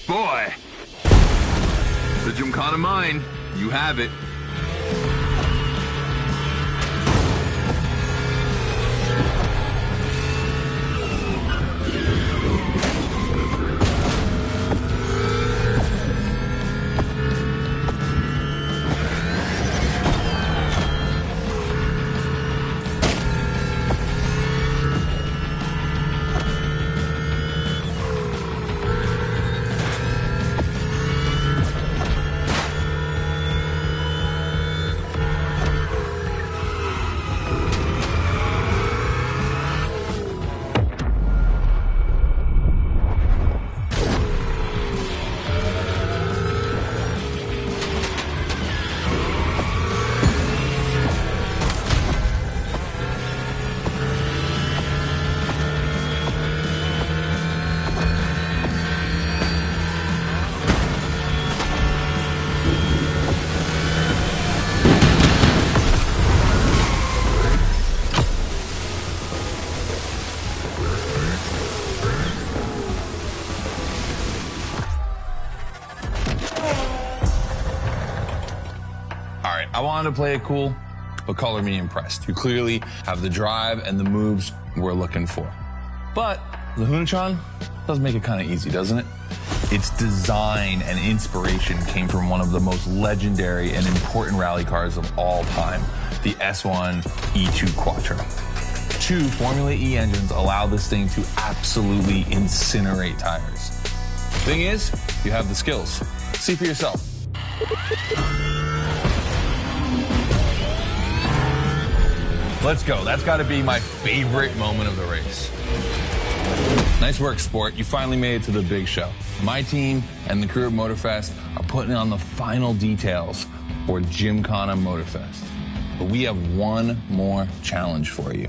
Boy! The Gymkhana mine, you have it. I wanted to play it cool, but color me impressed. You clearly have the drive and the moves we're looking for. But the Hunatron does make it kind of easy, doesn't it? Its design and inspiration came from one of the most legendary and important rally cars of all time, the S1 E2 Quattro. 2 Formula E engines allow this thing to absolutely incinerate tires. Thing is, you have the skills. See for yourself. Let's go. That's got to be my favorite moment of the race. Nice work, Sport. You finally made it to the big show. My team and the crew at Motorfest are putting on the final details for Gymkhana Motorfest. But we have one more challenge for you.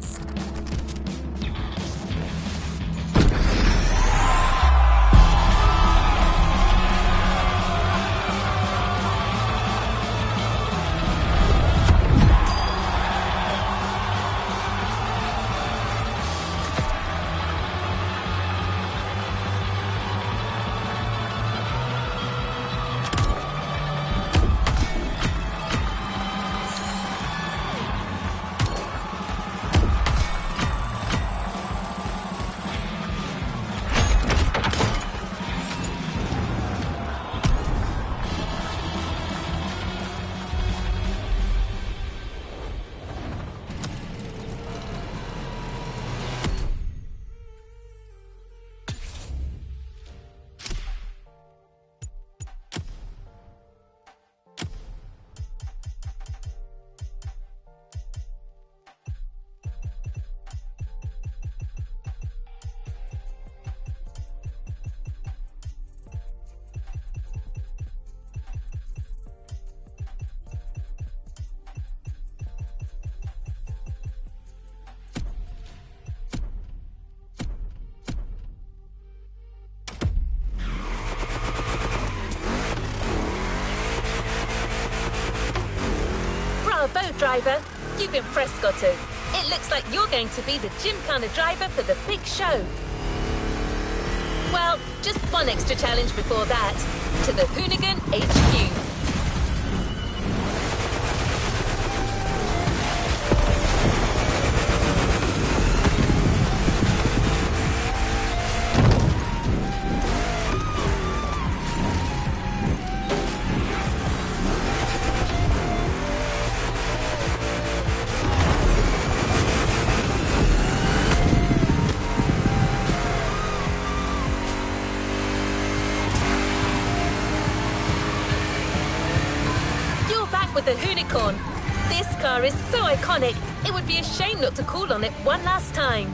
Bravo, driver. You've impressed, Scotto. It looks like you're going to be the Gymkhana driver for the big show. Well, just one extra challenge before that. To the Hoonigan HQ. With the Hoonicorn. This car is so iconic, it would be a shame not to call on it one last time.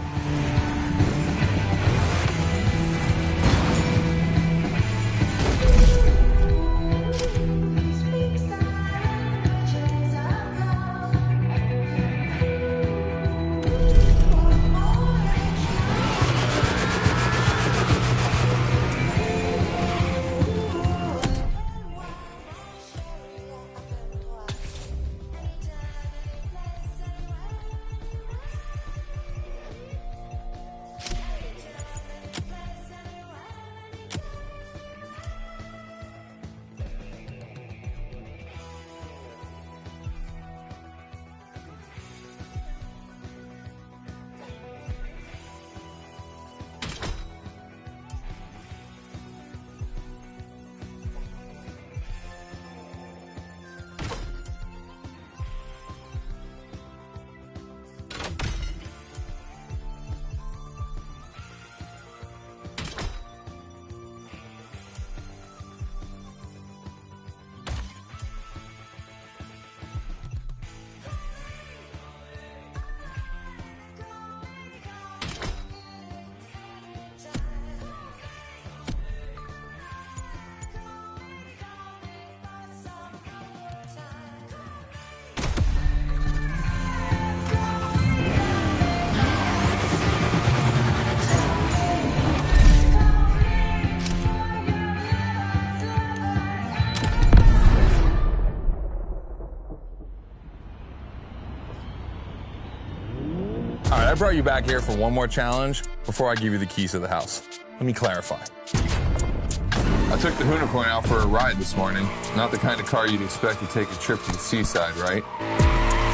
All right, I brought you back here for one more challenge before I give you the keys to the house. Let me clarify. I took the Hoonicorn out for a ride this morning. Not the kind of car you'd expect to take a trip to the seaside, right?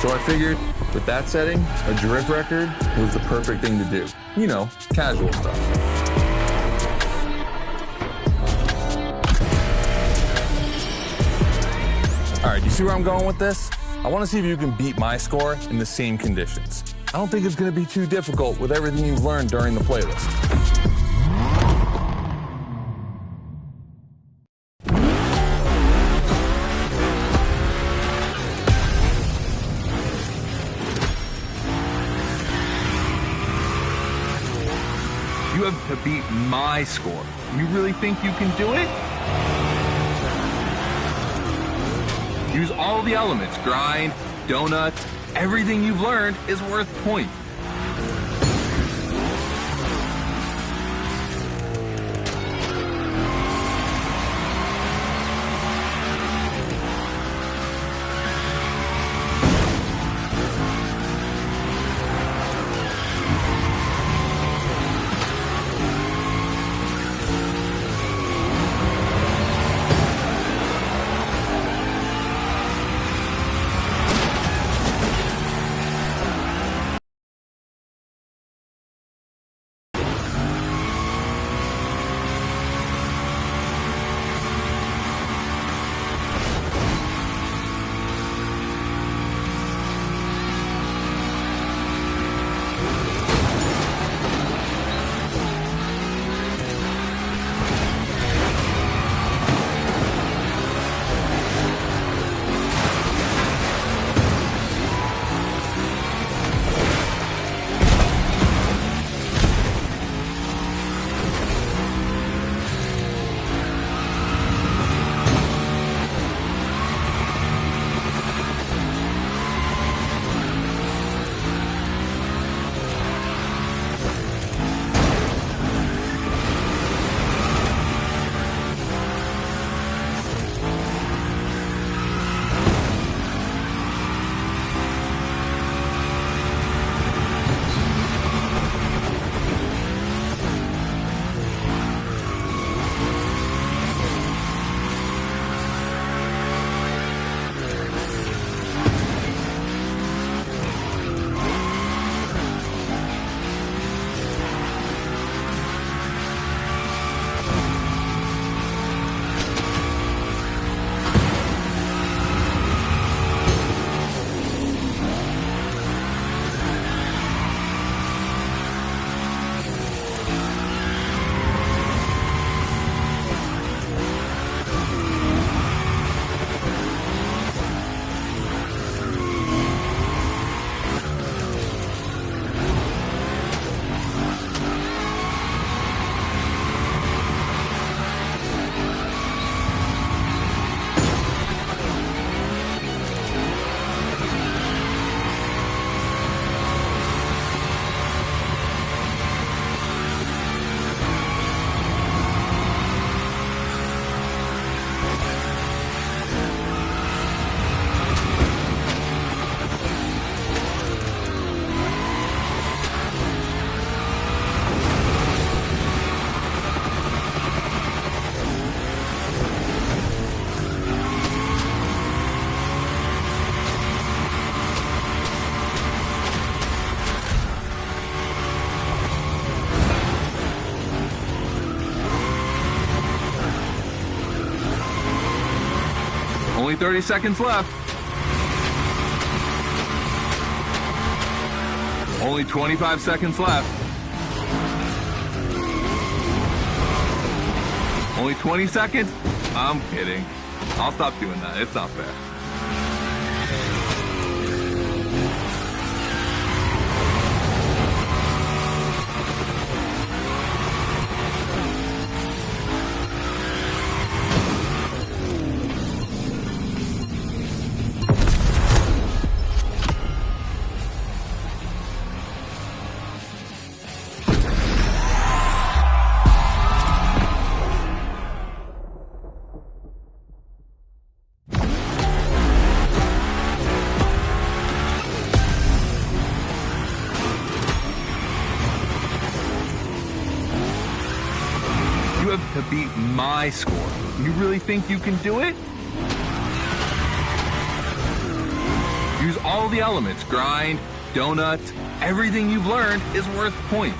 So I figured, with that setting, a drift record was the perfect thing to do. You know, casual stuff. All right, you see where I'm going with this? I want to see if you can beat my score in the same conditions. I don't think it's going to be too difficult with everything you've learned during the playlist. You have to beat my score. You really think you can do it? Use all the elements. Grind, donuts, everything you've learned is worth points. Only 30 seconds left. Only 25 seconds left. Only 20 seconds? I'm kidding. I'll stop doing that. It's not fair. You have to beat my score. You really think you can do it? Use all the elements. Grind, donuts, everything you've learned is worth points.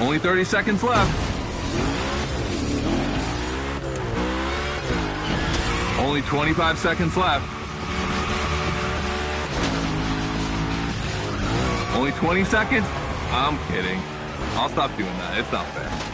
Only 30 seconds left. Only 25 seconds left. Only 20 seconds? I'm kidding. I'll stop doing that. It's not fair.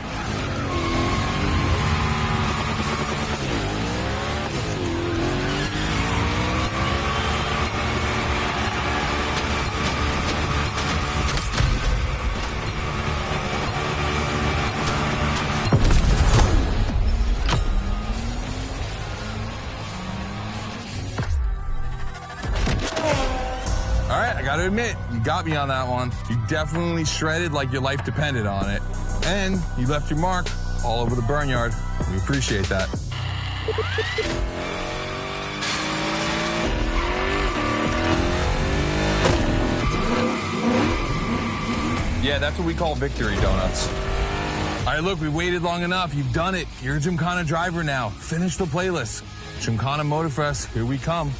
All right, I gotta admit, you got me on that one. You definitely shredded like your life depended on it. And you left your mark all over the Burnyard. We appreciate that. Yeah, that's what we call victory donuts. All right, look, we waited long enough. You've done it. You're a Gymkhana driver now. Finish the playlist. Gymkhana Motorfest, here we come.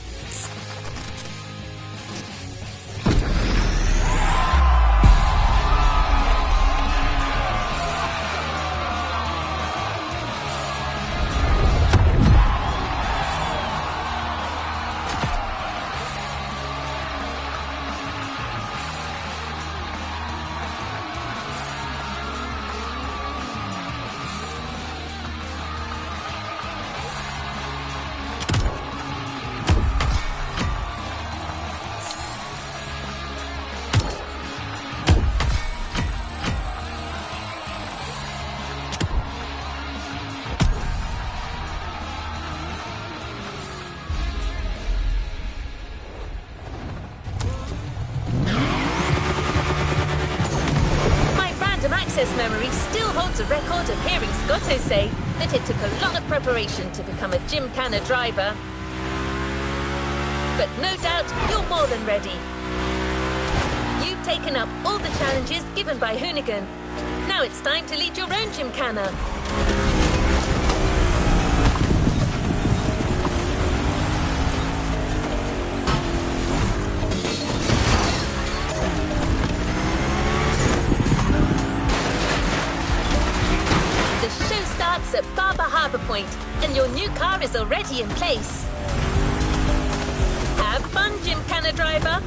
Access memory still holds a record of hearing Scotto say that it took a lot of preparation to become a Gymkhana driver. But no doubt you're more than ready. You've taken up all the challenges given by Hoonigan. Now it's time to lead your own Gymkhana. At Barber Harbour Point, and your new car is already in place. Have fun, Gymkhana driver.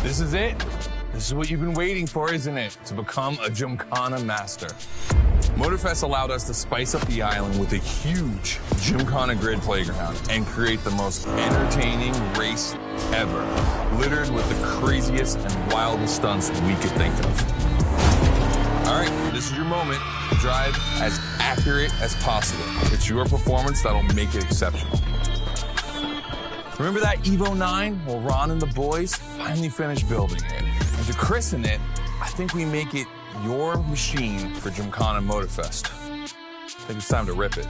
This is it. This is what you've been waiting for, isn't it? To become a Gymkhana master. Motorfest allowed us to spice up the island with a huge Gymkhana grid playground and create the most entertaining race ever, littered with the craziest and wildest stunts we could think of. All right, this is your moment to drive as accurate as possible. It's your performance that'll make it exceptional. Remember that Evo 9? Well, Ron and the boys finally finished building it. And to christen it, I think we make it your machine for Gymkhana Motorfest. I think it's time to rip it.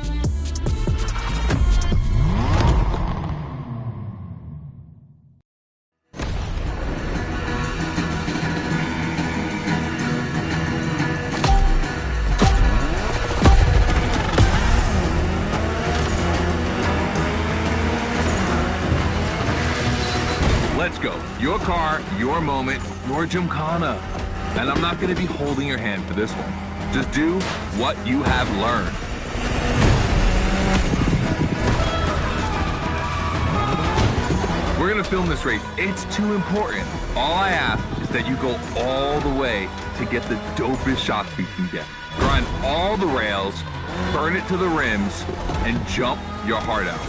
Let's go. Your car, your moment, your Gymkhana. And I'm not going to be holding your hand for this one. Just do what you have learned. We're going to film this race. It's too important. All I ask is that you go all the way to get the dopest shots we can get. Grind all the rails, burn it to the rims, and jump your heart out.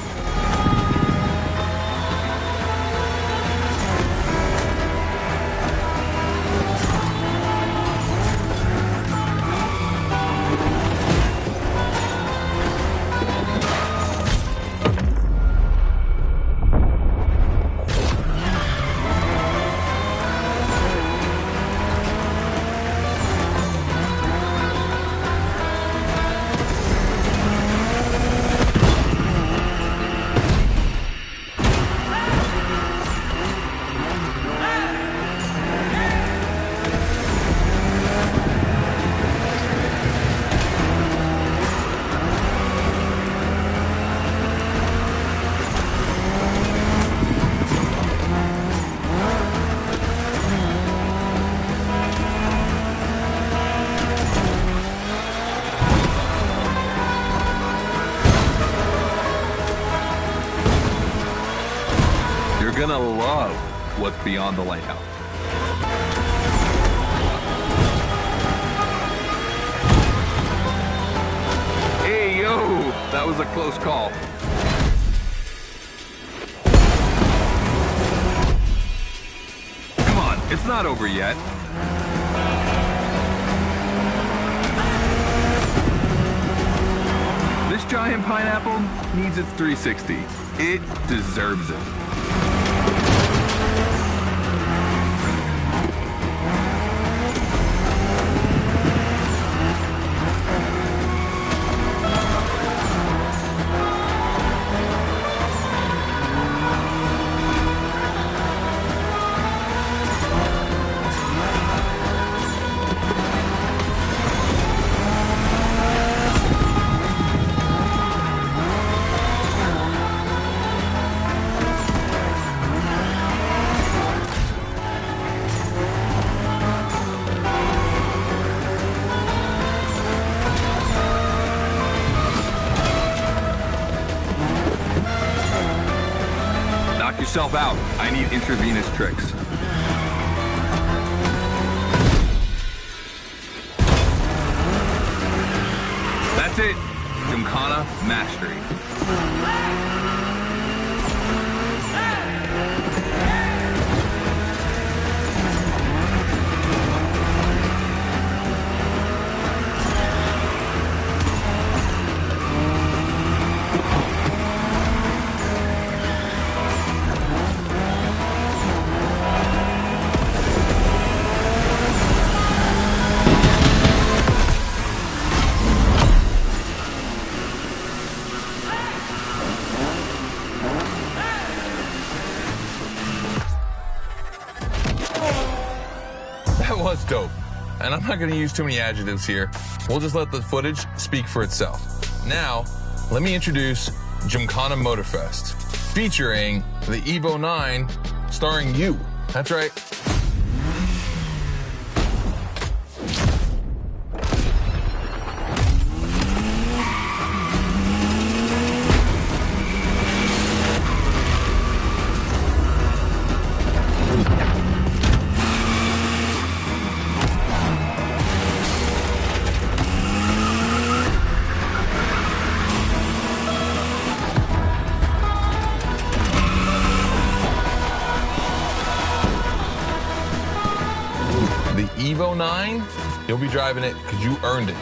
You're gonna love what's beyond the lighthouse. Hey, yo, that was a close call. Come on, it's not over yet. This giant pineapple needs its 360. It deserves it. Yourself out. I need intravenous tricks. That's it. Gymkhana mastery. That was dope. And I'm not going to use too many adjectives here. We'll just let the footage speak for itself. Now, let me introduce Gymkhana Motorfest, featuring the Evo 9, starring you. That's right. The Evo 9, you'll be driving it because you earned it.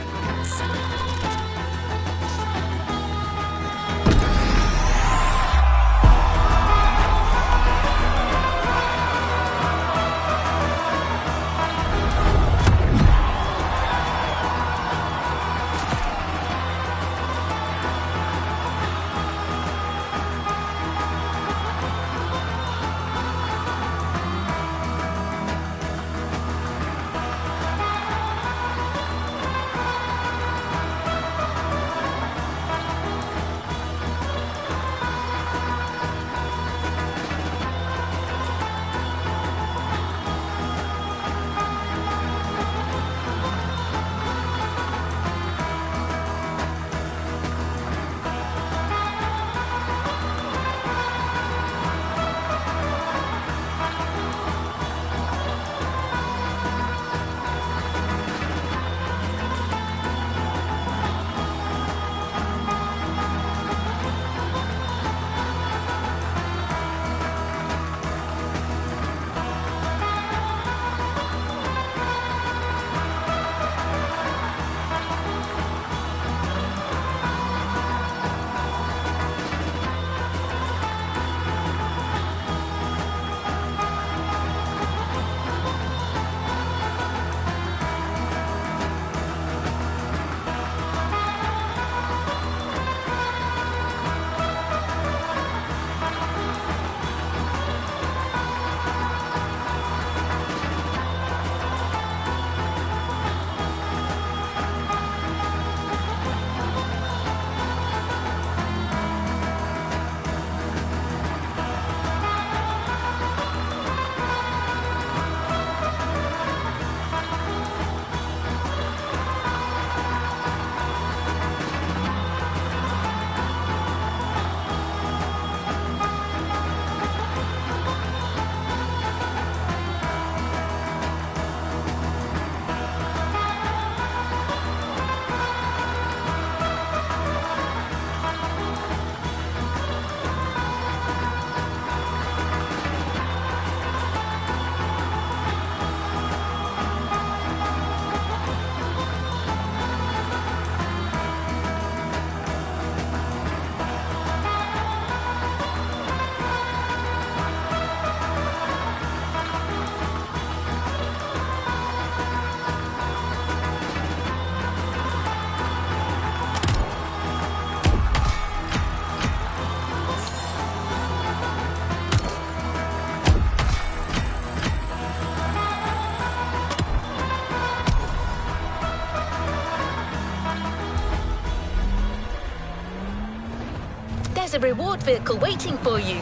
a reward vehicle waiting for you.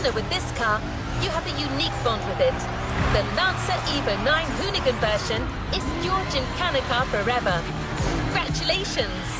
owner with this car, you have a unique bond with it. The Lancer Evo 9 Hoonigan version is your Gymkhana car forever. Congratulations!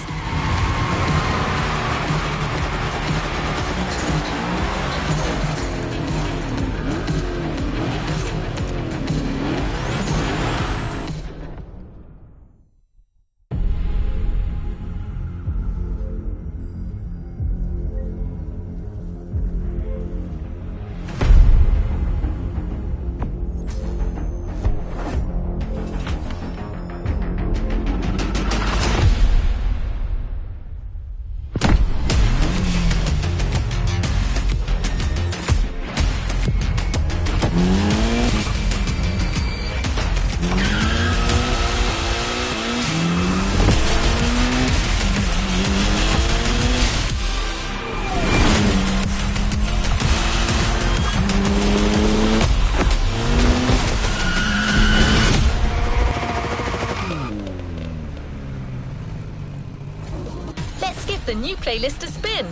The new playlist a spin.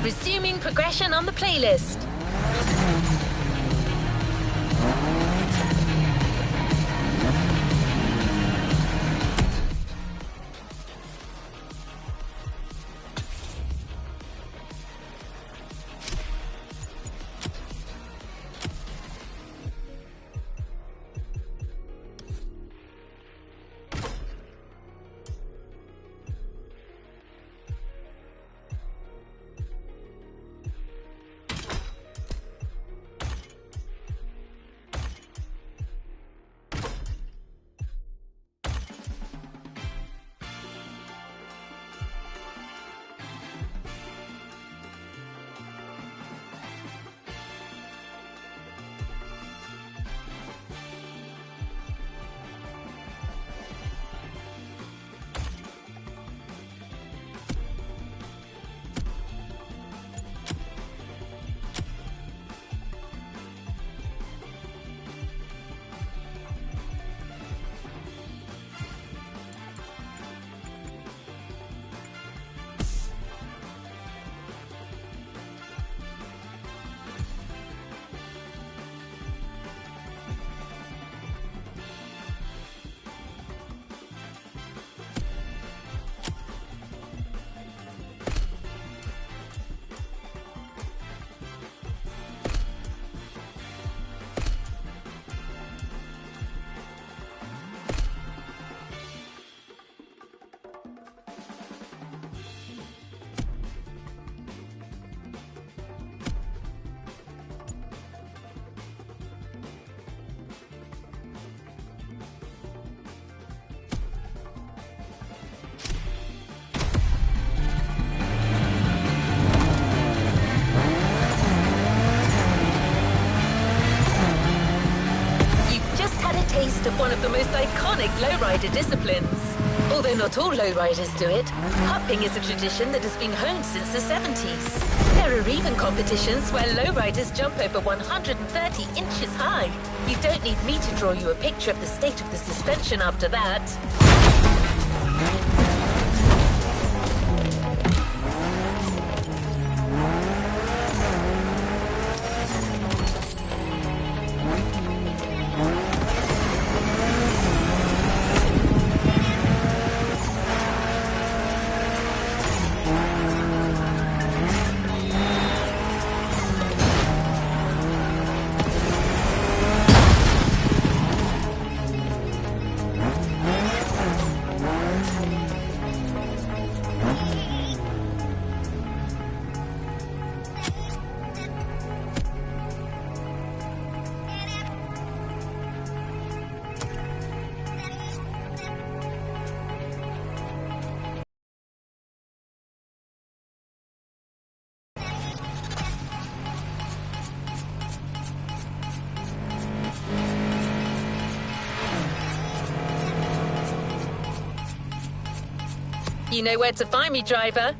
Resuming progression on the playlist. Taste of one of the most iconic lowrider disciplines. Although not all lowriders do it, hopping is a tradition that has been honed since the 70s. There are even competitions where lowriders jump over 130 inches high. You don't need me to draw you a picture of the state of the suspension after that. You know where to find me, driver.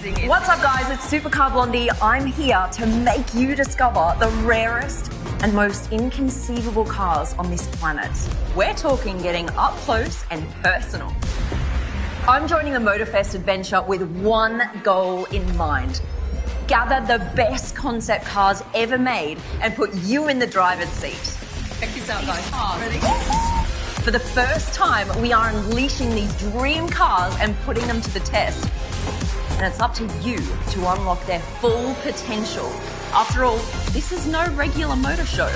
amazing. What's up, guys? It's Supercar Blondie. I'm here to make you discover the rarest and most inconceivable cars on this planet. We're talking getting up close and personal. I'm joining the Motorfest adventure with one goal in mind. Gather the best concept cars ever made and put you in the driver's seat. Check this out, guys. Ready? For the first time, we are unleashing these dream cars and putting them to the test. And it's up to you to unlock their full potential. After all, this is no regular motor show.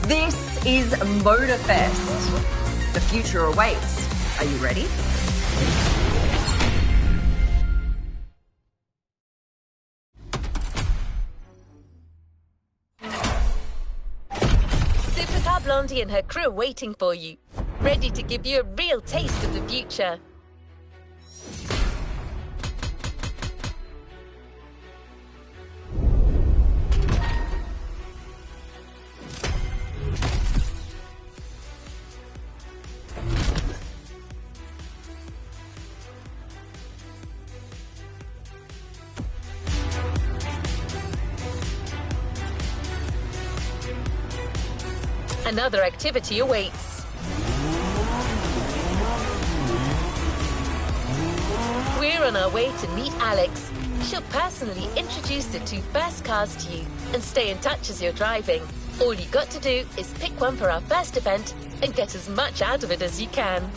This is Motorfest. The future awaits. Are you ready? Supercar Blondie and her crew are waiting for you, ready to give you a real taste of the future. Another activity awaits. We're on our way to meet Alex. She'll personally introduce the two first cars to you and stay in touch as you're driving. All you got to do is pick one for our first event and get as much out of it as you can.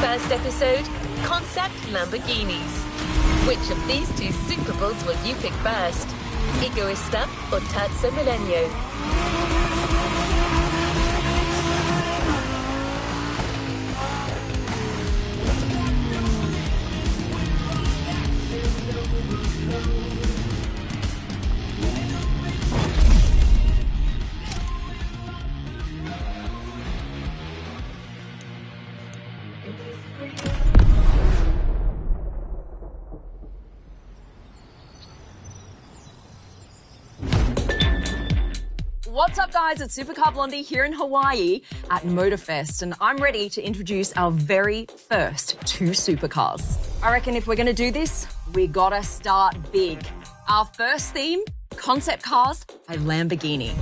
First episode, Concept Lamborghinis. Which of these two Super Bulls will you pick first? Egoista or Terzo Millennio? What's up, guys? It's Supercar Blondie here in Hawaii at Motorfest, and I'm ready to introduce our very first two supercars. I reckon if we're going to do this, we gotta start big. Our first theme, concept cars by Lamborghini.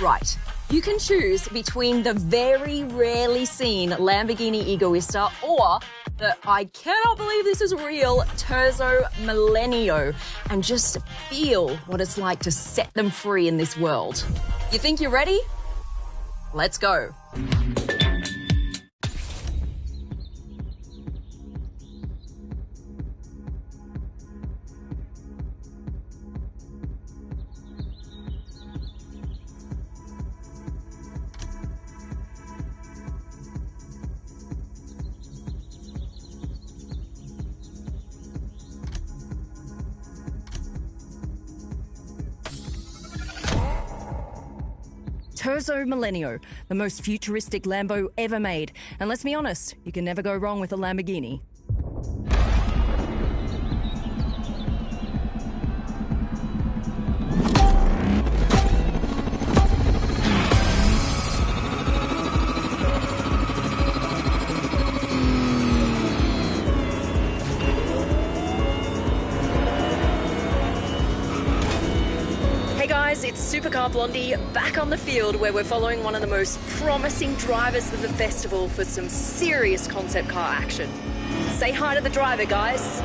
Right. You can choose between the very rarely seen Lamborghini Egoista or the I cannot believe this is real Terzo Millennio and just feel what it's like to set them free in this world. You think you're ready? Let's go. Terzo Millennio, the most futuristic Lambo ever made. And let's be honest, you can never go wrong with a Lamborghini. It's Supercar Blondie back on the field where we're following one of the most promising drivers of the festival for some serious concept car action. Say hi to the driver, guys.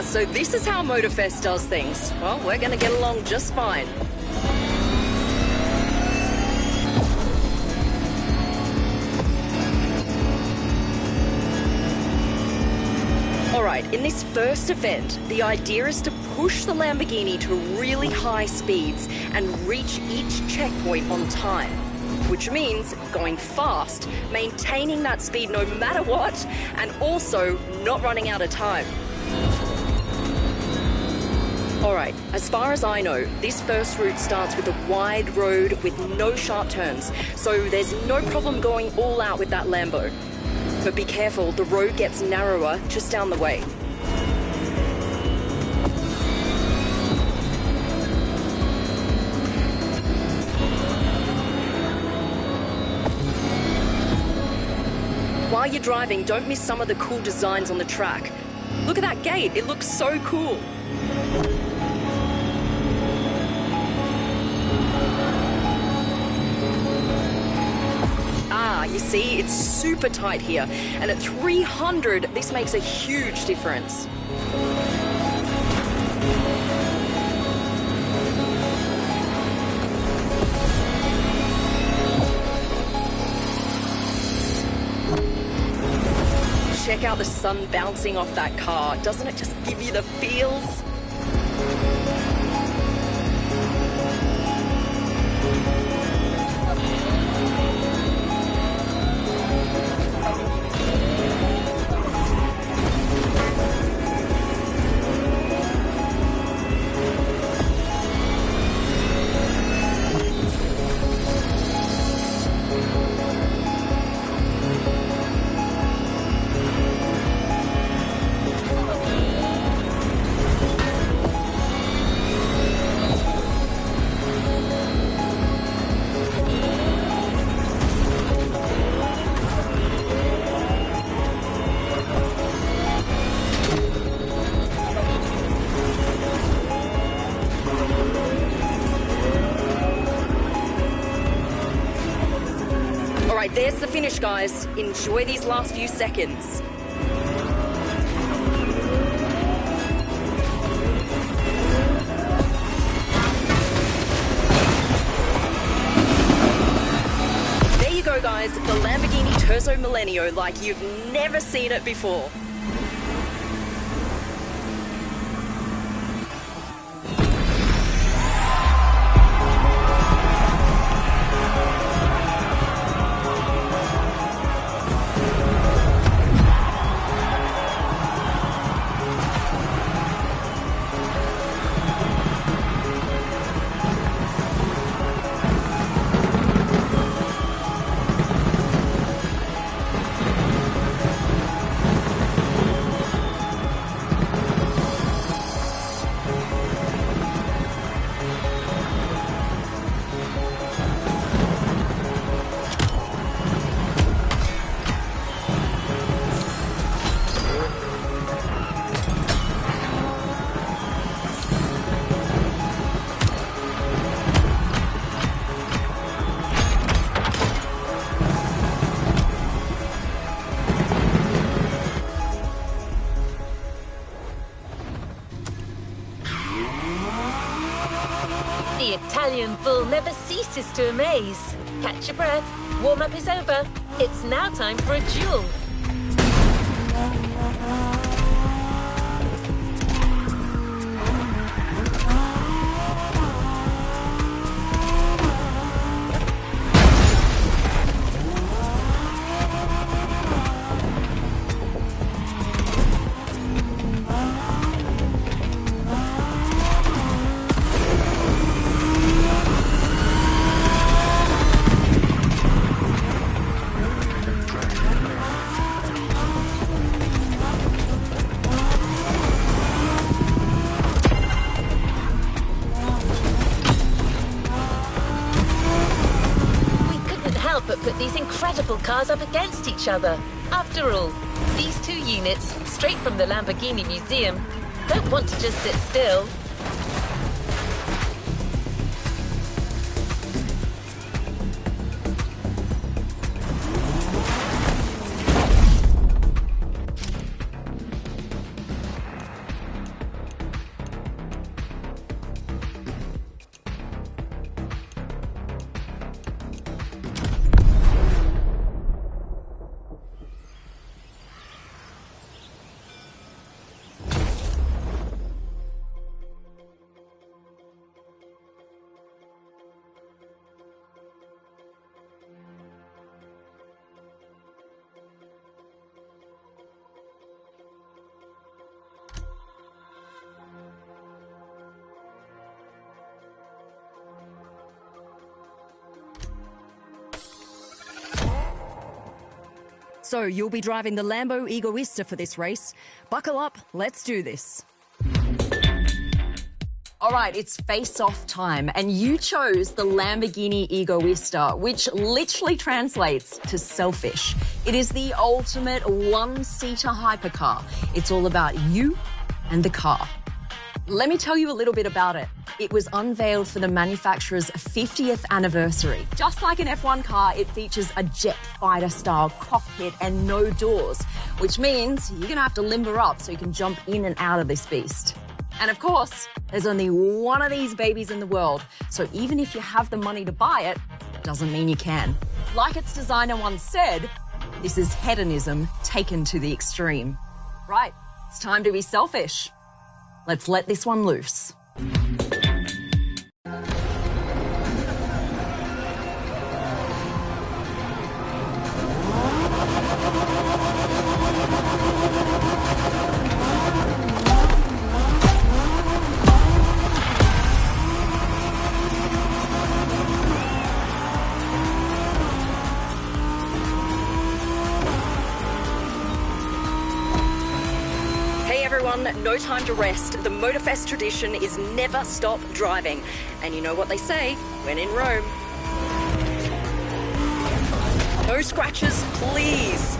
So this is how Motorfest does things. Well, we're going to get along just fine. Alright, in this first event, the idea is to push the Lamborghini to really high speeds and reach each checkpoint on time. Which means going fast, maintaining that speed no matter what, and also not running out of time. Alright, as far as I know, this first route starts with a wide road with no sharp turns, so there's no problem going all out with that Lambo. But be careful, the road gets narrower just down the way. While you're driving, don't miss some of the cool designs on the track. Look at that gate, it looks so cool. You see, it's super tight here, and at 300, this makes a huge difference. Check out the sun bouncing off that car. Doesn't it just give you the feels? There's the finish, guys. Enjoy these last few seconds. There you go, guys. The Lamborghini Terzo Millennio like you've never seen it before. The Italian bull never ceases to amaze. Catch your breath. Warm-up is over. It's now time for a duel. But put these incredible cars up against each other. After all, these two units, straight from the Lamborghini Museum, don't want to just sit still. So you'll be driving the Lambo Egoista for this race. Buckle up, let's do this. All right, it's face-off time, and you chose the Lamborghini Egoista, which literally translates to selfish. It is the ultimate one-seater hypercar. It's all about you and the car. Let me tell you a little bit about it. It was unveiled for the manufacturer's 50th anniversary. Just like an F1 car, it features a jet fighter-style cockpit and no doors, which means you're gonna have to limber up so you can jump in and out of this beast. And of course, there's only one of these babies in the world, so even if you have the money to buy it, doesn't mean you can. Like its designer once said, this is hedonism taken to the extreme. Right, it's time to be selfish. Let's let this one loose. No time to rest. The Motorfest tradition is never stop driving. And you know what they say, when in Rome. No scratches, please.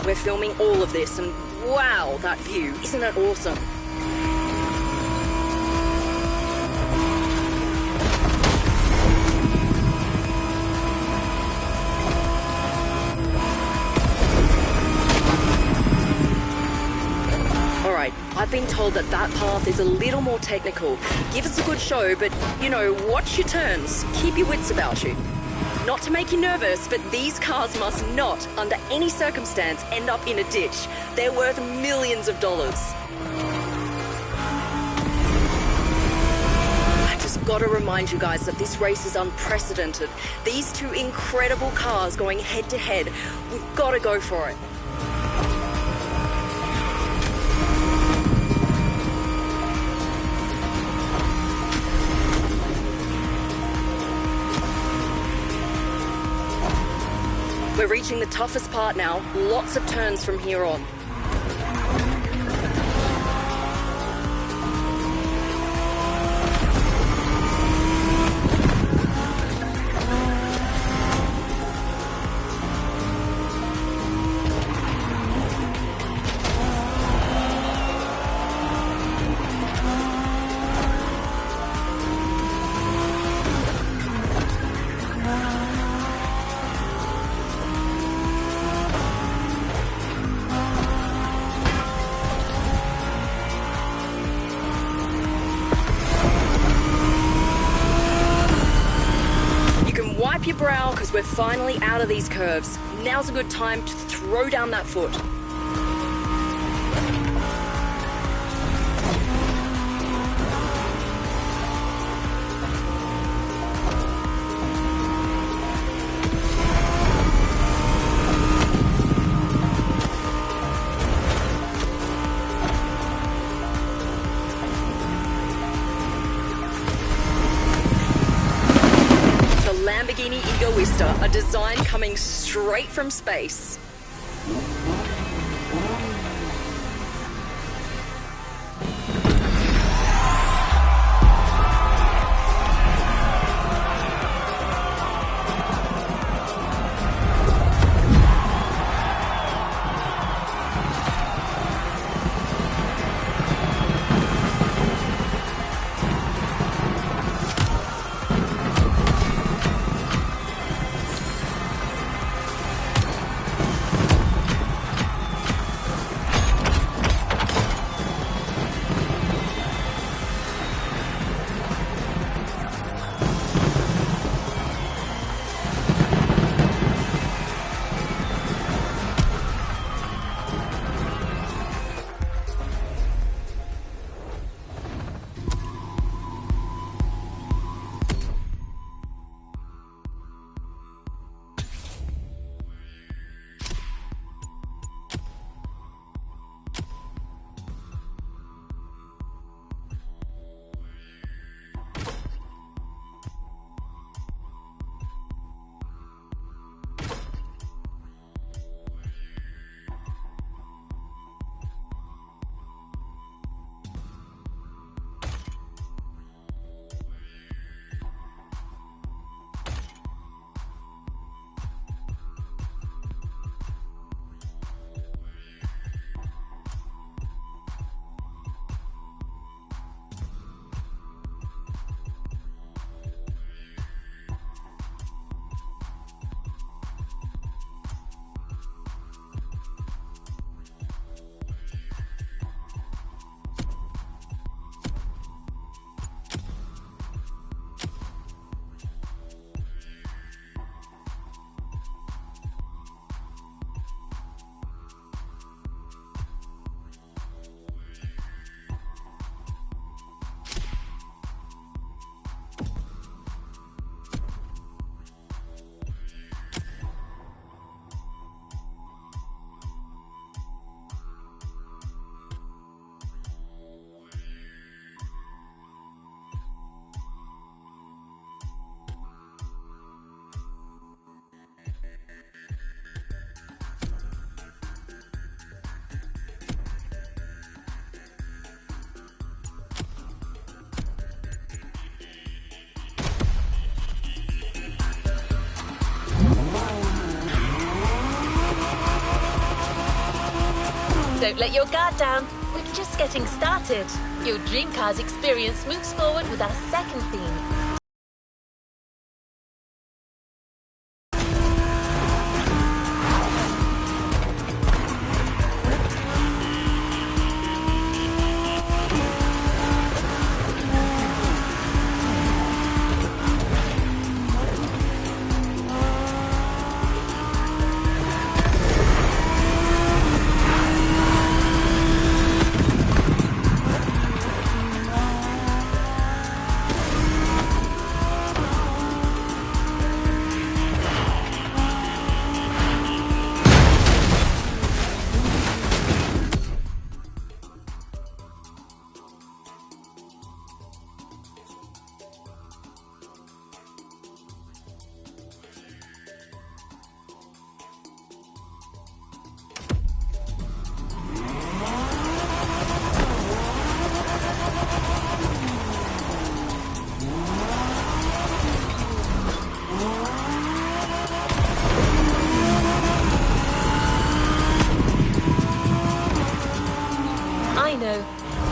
We're filming all of this, and wow, that view. Isn't it awesome? All right, I've been told that path is a little more technical. Give us a good show, but, you know, watch your turns. Keep your wits about you. Not to make you nervous, but these cars must not, under any circumstance, end up in a ditch. They're worth millions of dollars. I just gotta remind you guys that this race is unprecedented. These two incredible cars going head to head. We've gotta go for it. We're reaching the toughest part now. Lots of turns from here on. we're finally out of these curves. Now's a good time to throw down that foot. Lamborghini Egoista, a design coming straight from space. Don't let your guard down. We're just getting started. Your Dream Cars experience moves forward with our second theme.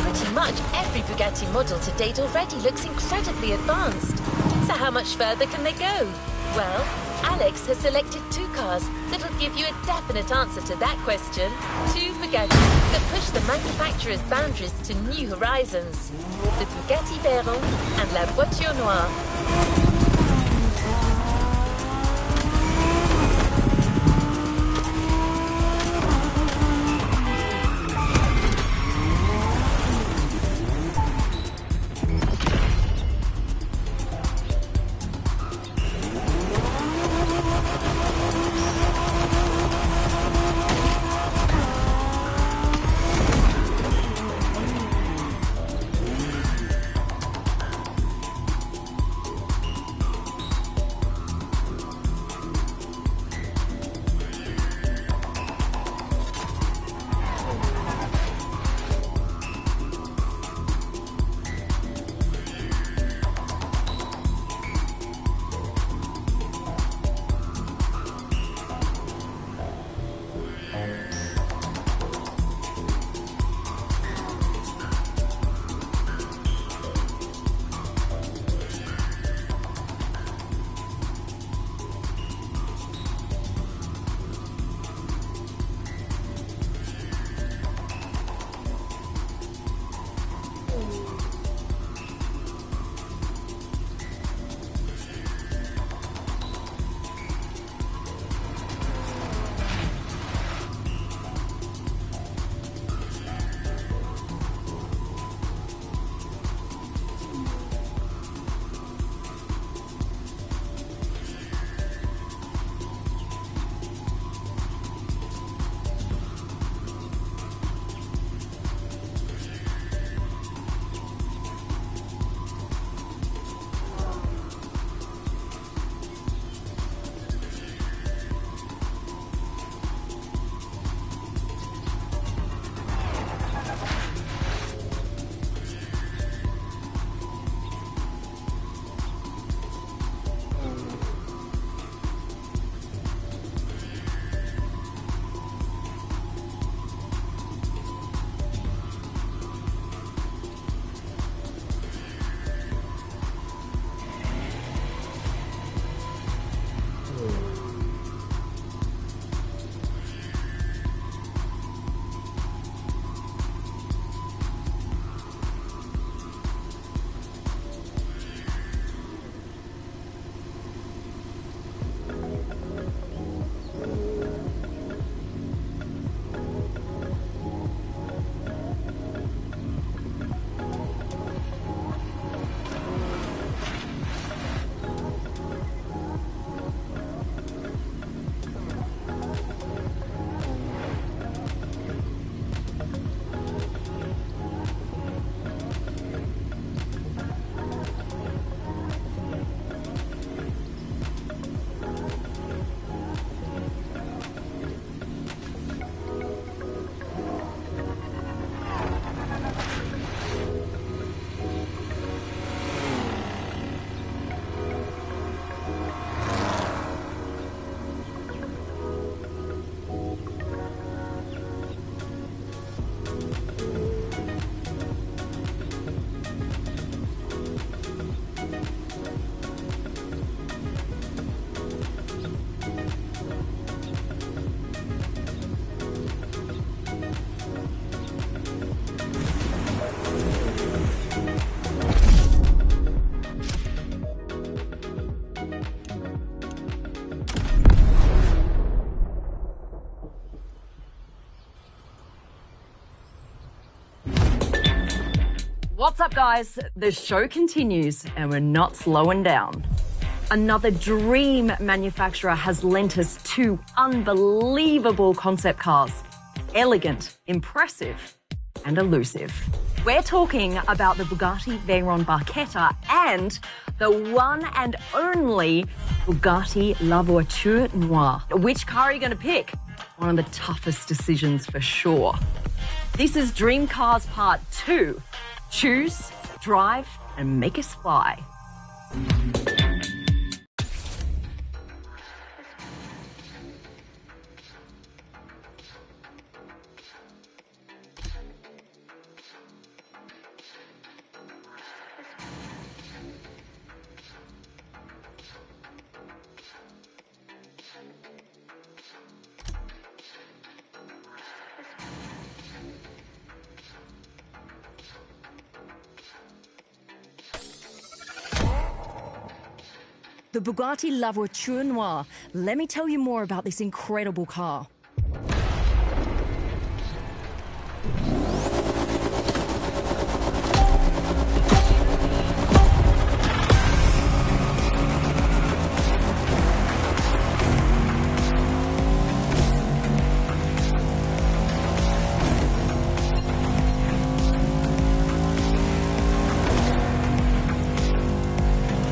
Pretty much every Bugatti model to date already looks incredibly advanced. So how much further can they go? Well, Alex has selected two cars that'll give you a definite answer to that question. Two Bugattis that push the manufacturer's boundaries to new horizons. The Bugatti Veyron and La Voiture Noire. What's up, guys? The show continues and we're not slowing down. Another dream manufacturer has lent us two unbelievable concept cars. Elegant, impressive, and elusive. We're talking about the Bugatti Veyron Barchetta and the one and only Bugatti La Voiture Noire. Which car are you going to pick? One of the toughest decisions for sure. This is Dream Cars Part 2. Choose, drive, and make us fly. The Bugatti La Voiture Noire. Let me tell you more about this incredible car.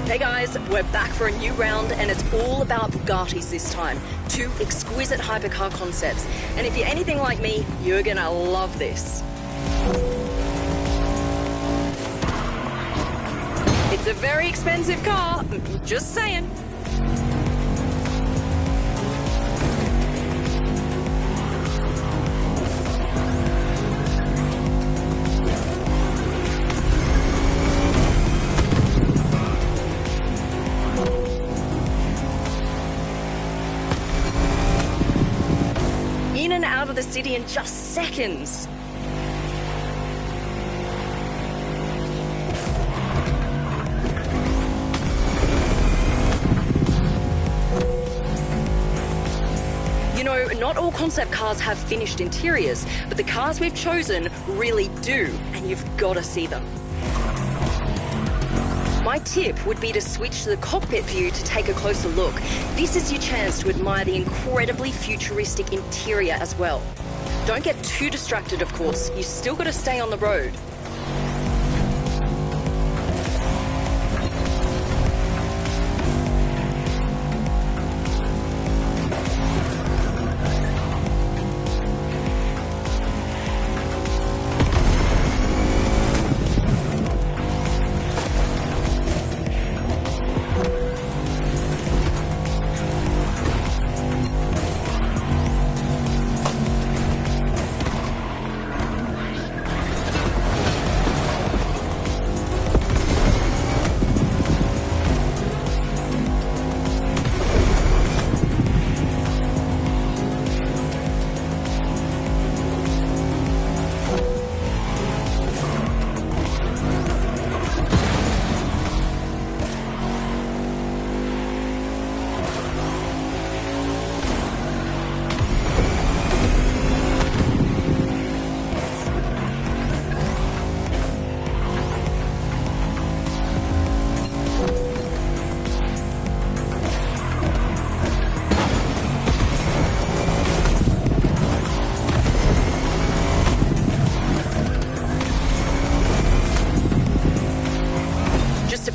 Hey guys, we're back for a new round and it's all about Bugattis this time. Two exquisite hypercar concepts. And if you're anything like me, you're gonna love this. It's a very expensive car, just saying. In and out of the city in just seconds. You know, not all concept cars have finished interiors, but the cars we've chosen really do, and you've got to see them. My tip would be to switch to the cockpit view to take a closer look. This is your chance to admire the incredibly futuristic interior as well. Don't get too distracted, of course. You still got to stay on the road.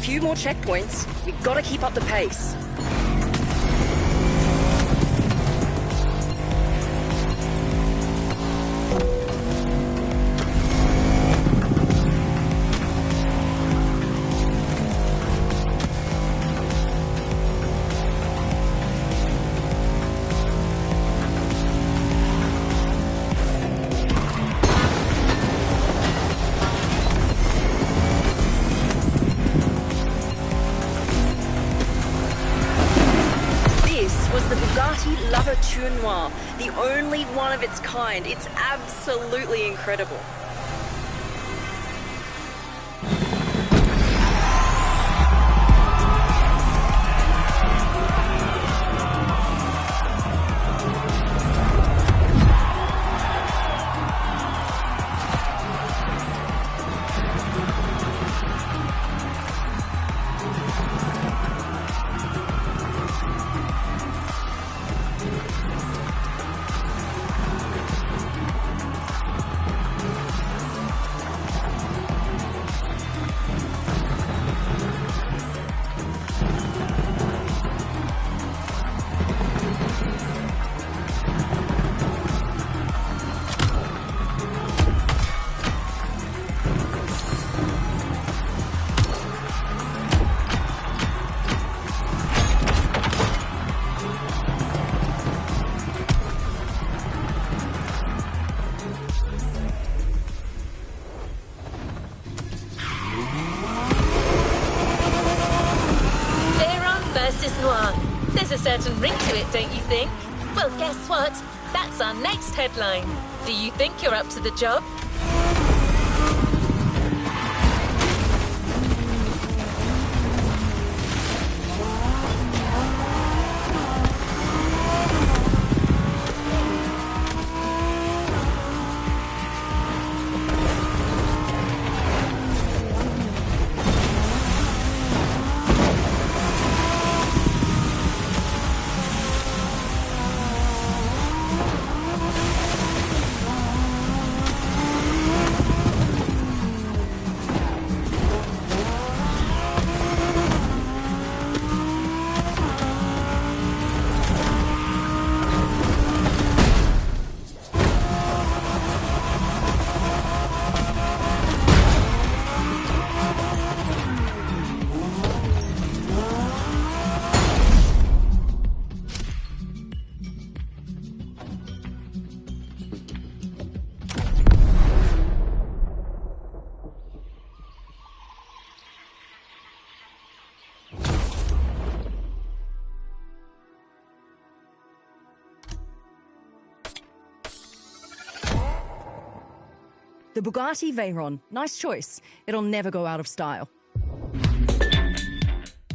Few more checkpoints. We've got to keep up the pace. Bugatti La Voiture Noire, the only one of its kind. It's absolutely incredible. certain ring to it, don't you think? Well, guess what? That's our next headline. Do you think you're up to the job? The Bugatti Veyron. Nice choice. It'll never go out of style.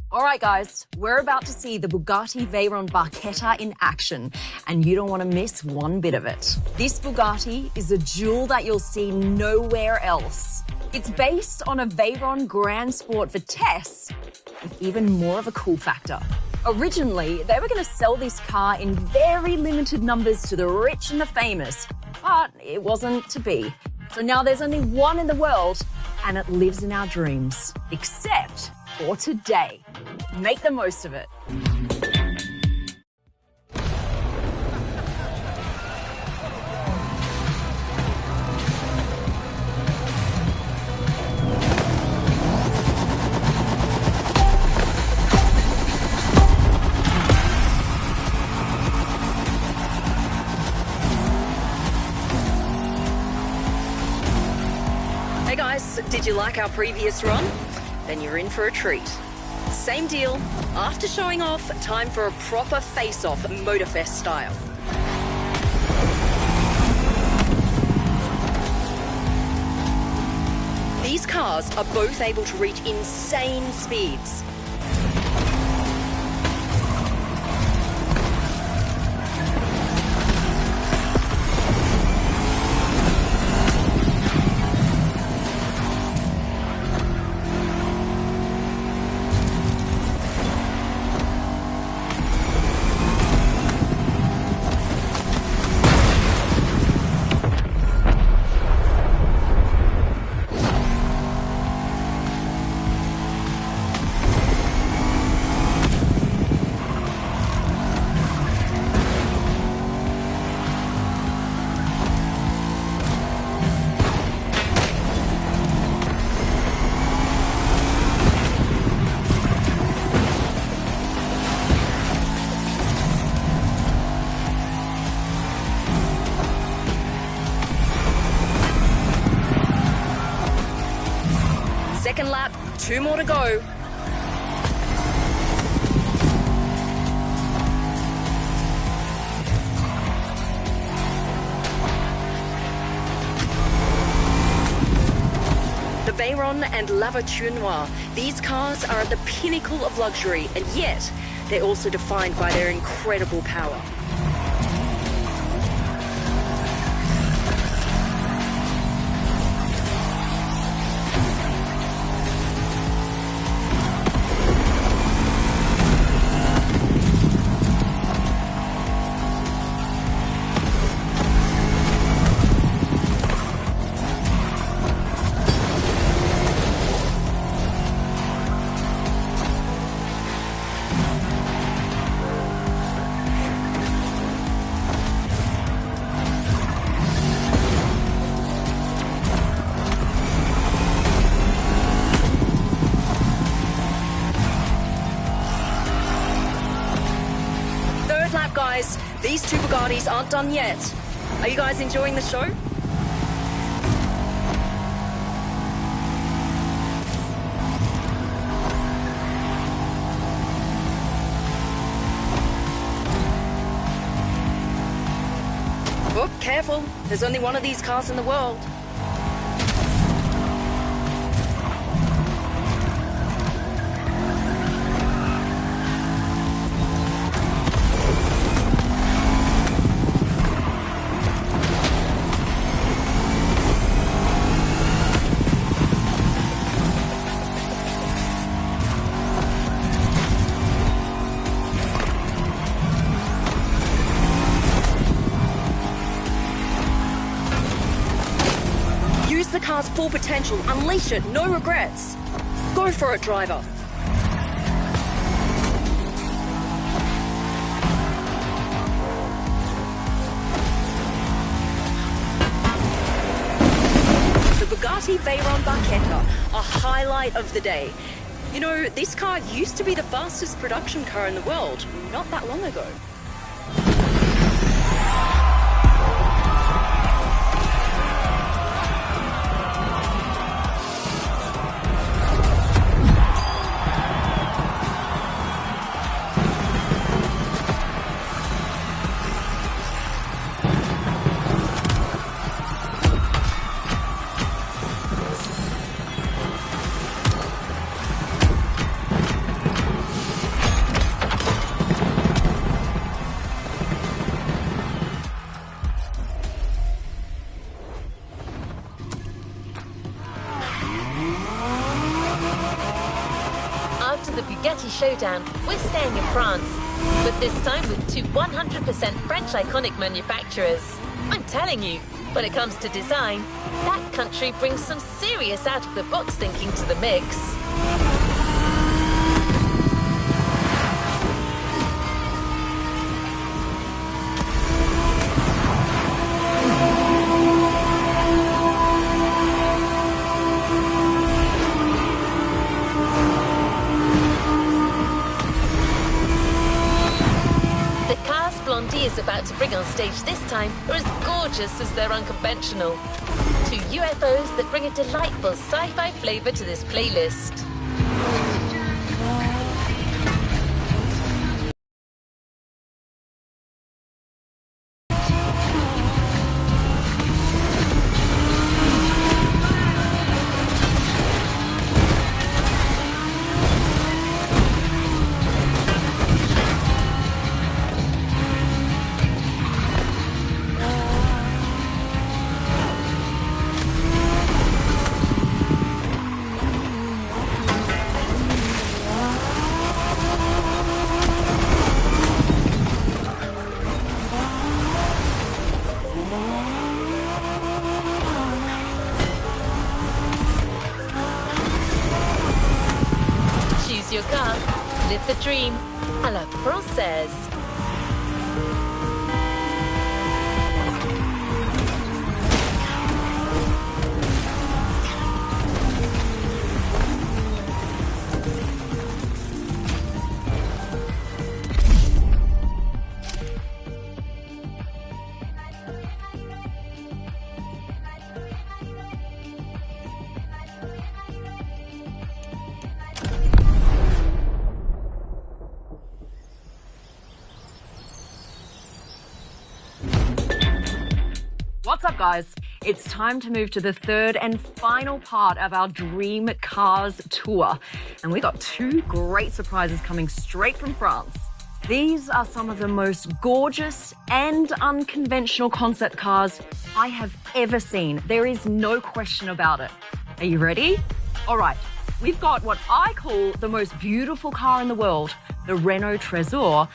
All right, guys, we're about to see the Bugatti Veyron Barchetta in action, and you don't want to miss one bit of it. This Bugatti is a jewel that you'll see nowhere else. It's based on a Veyron Grand Sport Vitesse, with even more of a cool factor. Originally, they were going to sell this car in very limited numbers to the rich and the famous, but it wasn't to be. So now there's only one in the world, and it lives in our dreams. Except for today. Make the most of it. Hey guys, did you like our previous run? Then you're in for a treat. Same deal. After showing off, time for a proper face-off, Motorfest style. These cars are both able to reach insane speeds. Second lap, 2 more to go. The Veyron and La Voiture Noire. These cars are at the pinnacle of luxury, and yet they're also defined by their incredible power. Guys, these two Bugattis aren't done yet. Are you guys enjoying the show? Oh, careful. There's only one of these cars in the world. The car's full potential. Unleash it. No regrets. Go for it, driver. The Bugatti Veyron Barchetta, a highlight of the day. You know, this car used to be the fastest production car in the world not that long ago. After the Bugatti showdown, we're staying in France, but this time with two 100% French iconic manufacturers. I'm telling you, when it comes to design, that country brings some serious out-of-the-box thinking to the mix. Blondie is about to bring on stage this time are as gorgeous as they're unconventional. Two UFOs that bring a delightful sci-fi flavor to this playlist. Your car, live the dream, à la française. What's up, guys? It's time to move to the third and final part of our Dream Cars tour. And we got two great surprises coming straight from France. These are some of the most gorgeous and unconventional concept cars I have ever seen. There is no question about it. Are you ready? All right, we've got what I call the most beautiful car in the world, the Renault Trésor,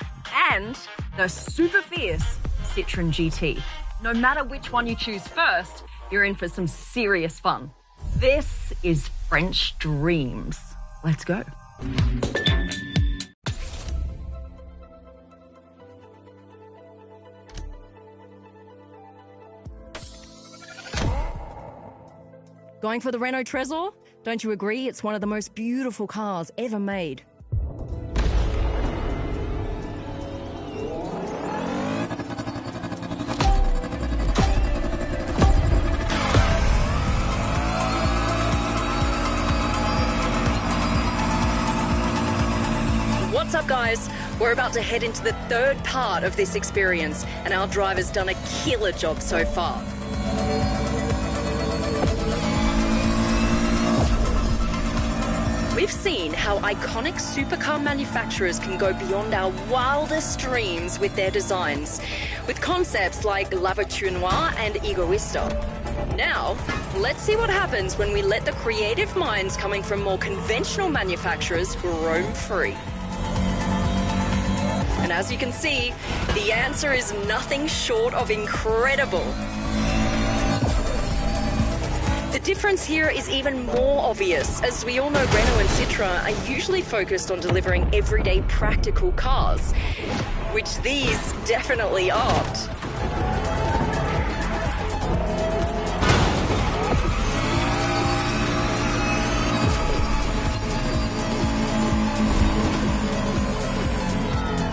and the super fierce Citroën GT. No matter which one you choose first, you're in for some serious fun. This is French Dreams. Let's go. Going for the Renault Trésor? Don't you agree? It's one of the most beautiful cars ever made. What's up, guys? we're about to head into the third part of this experience, and our driver's done a killer job so far. We've seen how iconic supercar manufacturers can go beyond our wildest dreams with their designs, with concepts like La Voiture Noire and Egoista. Now, let's see what happens when we let the creative minds coming from more conventional manufacturers roam free. And as you can see, the answer is nothing short of incredible. The difference here is even more obvious, as we all know Renault and Citroën are usually focused on delivering everyday practical cars, which these definitely aren't.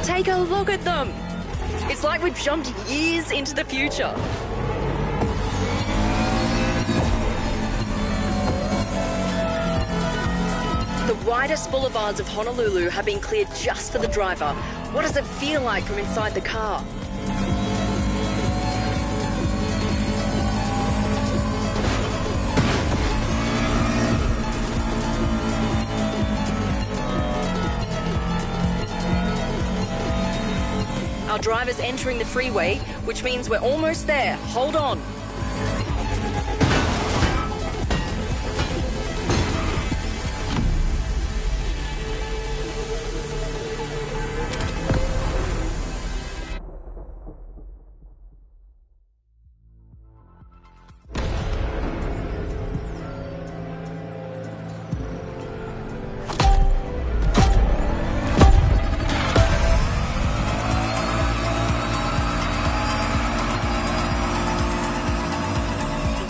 Take a look at them! It's like we've jumped years into the future. The widest boulevards of Honolulu have been cleared just for the driver. What does it feel like from inside the car? Our driver's entering the freeway, which means we're almost there. Hold on.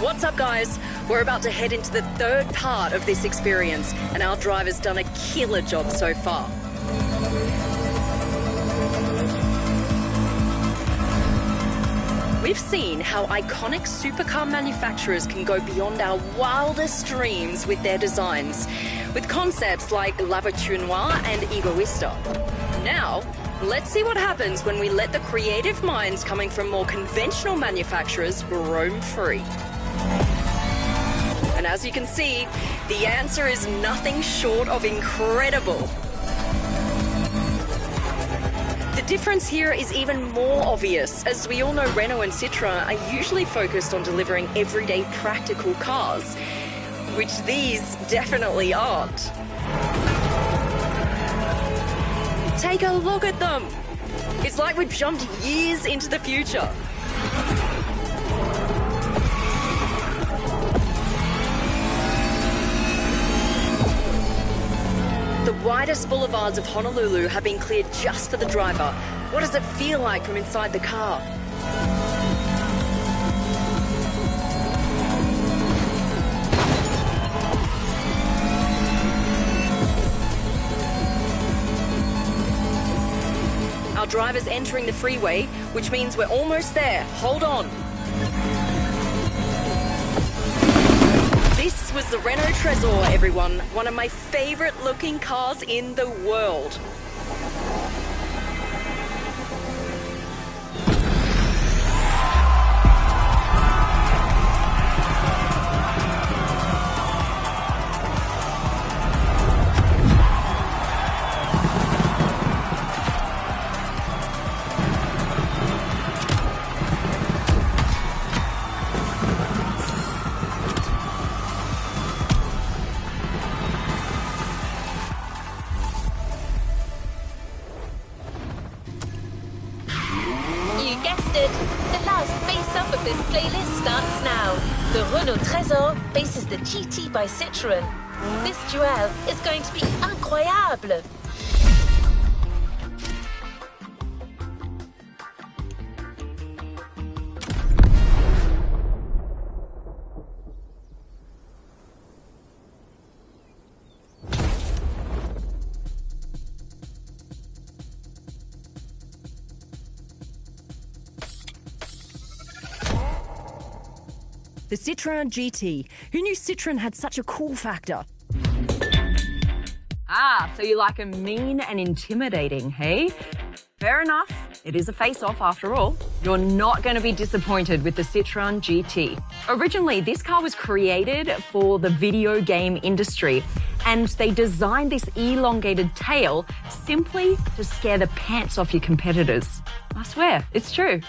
What's up, guys? We're about to head into the third part of this experience, and our driver's done a killer job so far. We've seen how iconic supercar manufacturers can go beyond our wildest dreams with their designs, with concepts like La Voiture Noire and Egoista. Now, let's see what happens when we let the creative minds coming from more conventional manufacturers roam free. And as you can see, the answer is nothing short of incredible. The difference here is even more obvious, as we all know Renault and Citroën are usually focused on delivering everyday practical cars, which these definitely aren't. Take a look at them! It's like we've jumped years into the future. The widest boulevards of Honolulu have been cleared just for the driver. What does it feel like from inside the car? Our driver's entering the freeway, which means we're almost there. Hold on. This was the Renault Trésor, everyone. One of my favorite looking cars in the world. The last face-up of this playlist starts now. The Renault Trésor faces the GT by Citroën. This duel is going to be incroyable. The Citroën GT. Who knew Citroën had such a cool factor? Ah, so you like 'em mean and intimidating, hey? Fair enough. It is a face-off after all. You're not going to be disappointed with the Citroën GT. Originally, this car was created for the video game industry, and they designed this elongated tail simply to scare the pants off your competitors. I swear, it's true.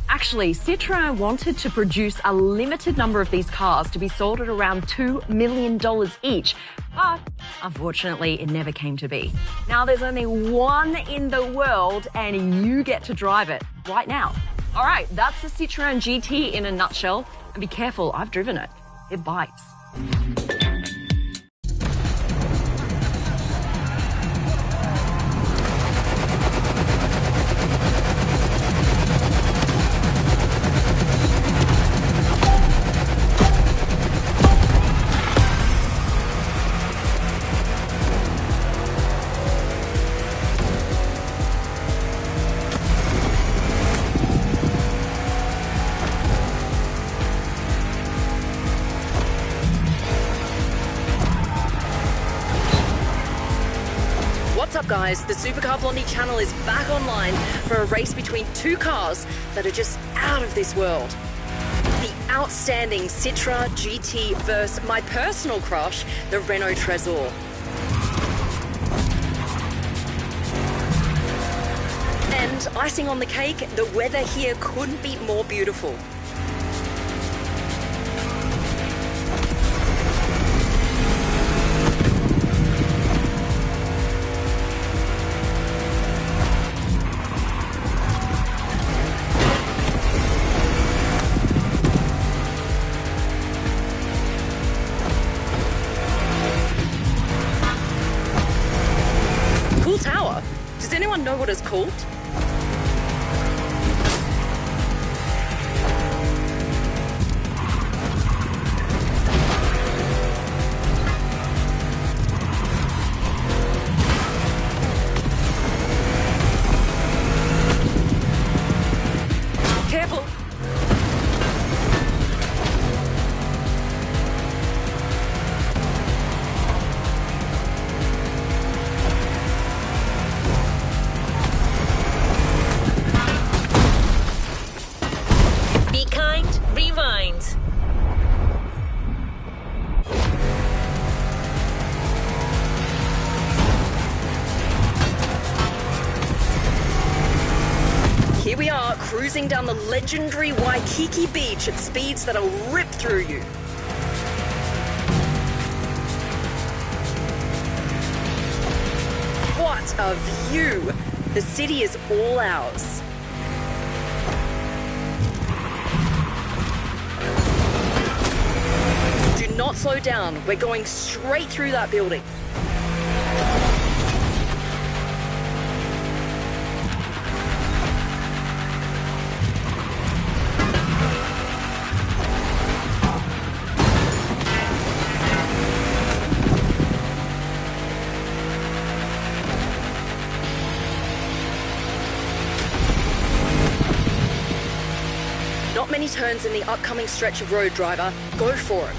Actually, Citroën wanted to produce a limited number of these cars to be sold at around $2 million each, but unfortunately, it never came to be. Now, there's only one in the world, and you get to drive it right now. All right, that's the Citroën GT in a nutshell. And be careful, I've driven it. It bites. What's up, guys? The Supercar Blondie channel is back online for a race between two cars that are just out of this world. The outstanding Citroën GT versus my personal crush, the Renault Trezor. And icing on the cake, the weather here couldn't be more beautiful. Tower. Does anyone know what it's called? Careful. Rewind. Here we are, cruising down the legendary Waikiki Beach at speeds that'll rip through you. What a view! The city is all ours. Do not slow down. We're going straight through that building. Not many turns in the upcoming stretch of road, driver. Go for it.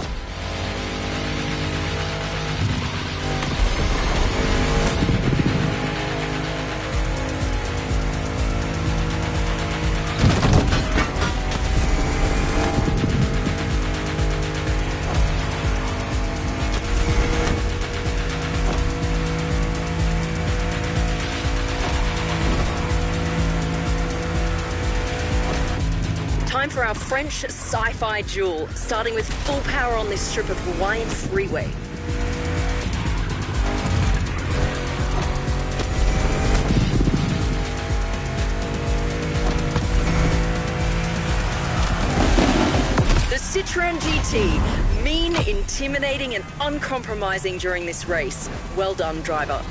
Time for our French sci-fi duel, starting with full power on this strip of Hawaiian freeway. The Citroën GT, mean, intimidating and uncompromising during this race. Well done, driver.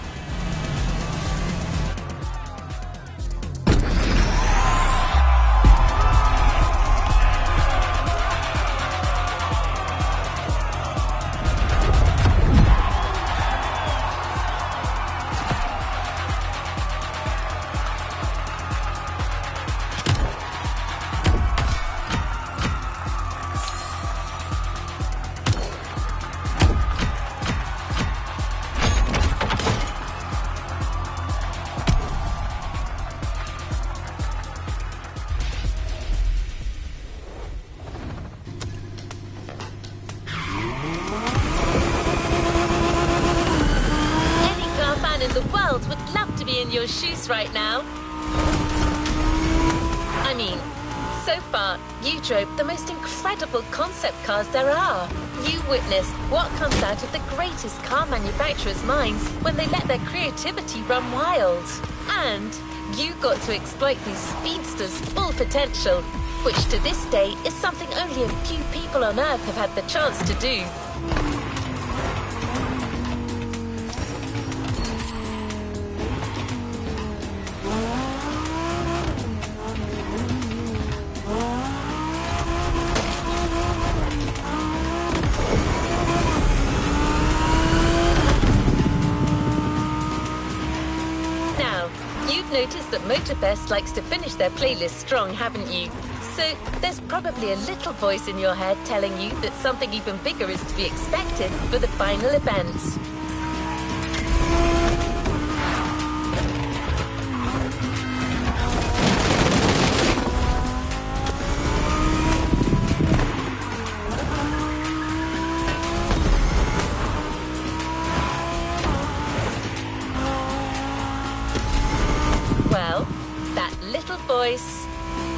in your shoes right now. I mean, so far, you drove the most incredible concept cars there are. You witnessed what comes out of the greatest car manufacturers' minds when they let their creativity run wild. And you got to exploit these speedsters' full potential, which to this day is something only a few people on Earth have had the chance to do. You've noticed that Motorbest likes to finish their playlist strong, haven't you? So there's probably a little voice in your head telling you that something even bigger is to be expected for the final event.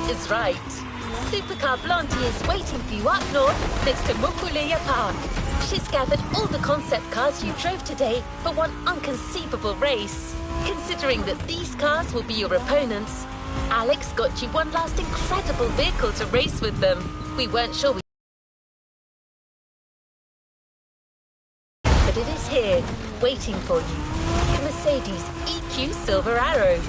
Is right. Supercar Blondie is waiting for you up north next to Mokuleya Park. She's gathered all the concept cars you drove today for one unconceivable race. Considering that these cars will be your opponents, Alex got you one last incredible vehicle to race with them. We weren't sure but it is here, waiting for you. The Mercedes EQ Silver Arrow.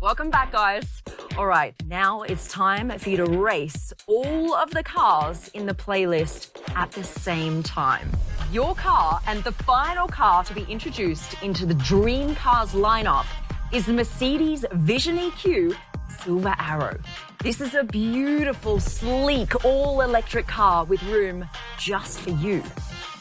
Welcome back, guys. All right, now it's time for you to race all of the cars in the playlist at the same time. Your car and the final car to be introduced into the Dream Cars lineup is the Mercedes Vision EQ Silver Arrow. This is a beautiful, sleek, all-electric car with room just for you.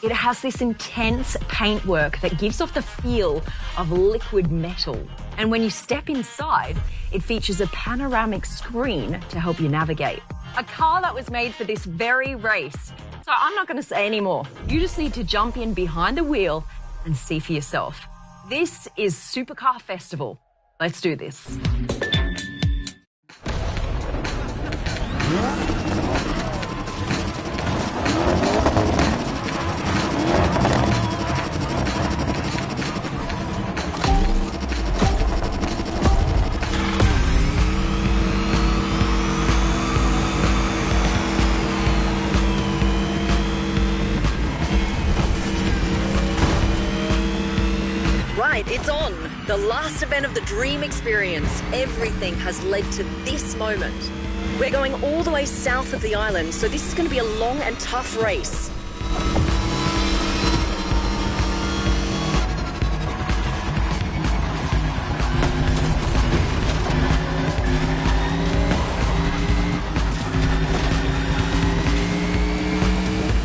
It has this intense paintwork that gives off the feel of liquid metal. And when you step inside, it features a panoramic screen to help you navigate. A car that was made for this very race. So I'm not going to say any more. You just need to jump in behind the wheel and see for yourself. This is Supercar Festival. Let's do this. right, it's on. The last event of the Dream Experience. Everything has led to this moment. We're going all the way south of the island, so this is going to be a long and tough race.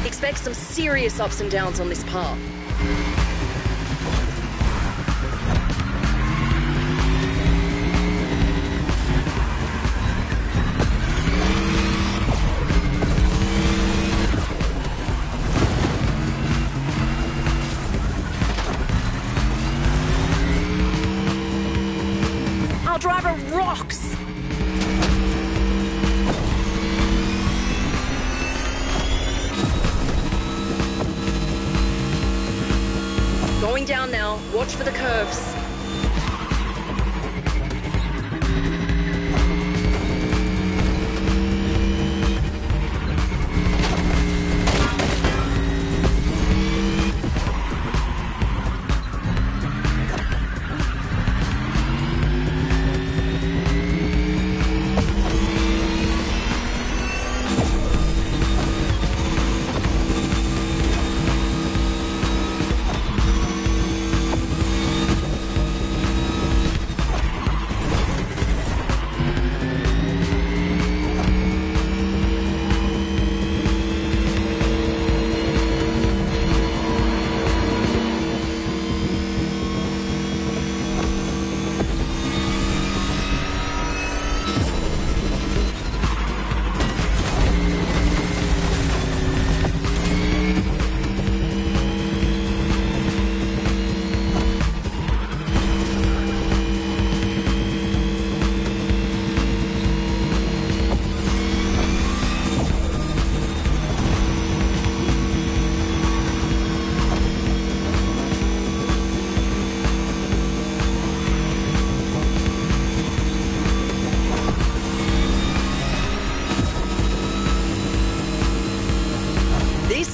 Expect some serious ups and downs on this path. Our driver rocks! Going down now, watch for the curves.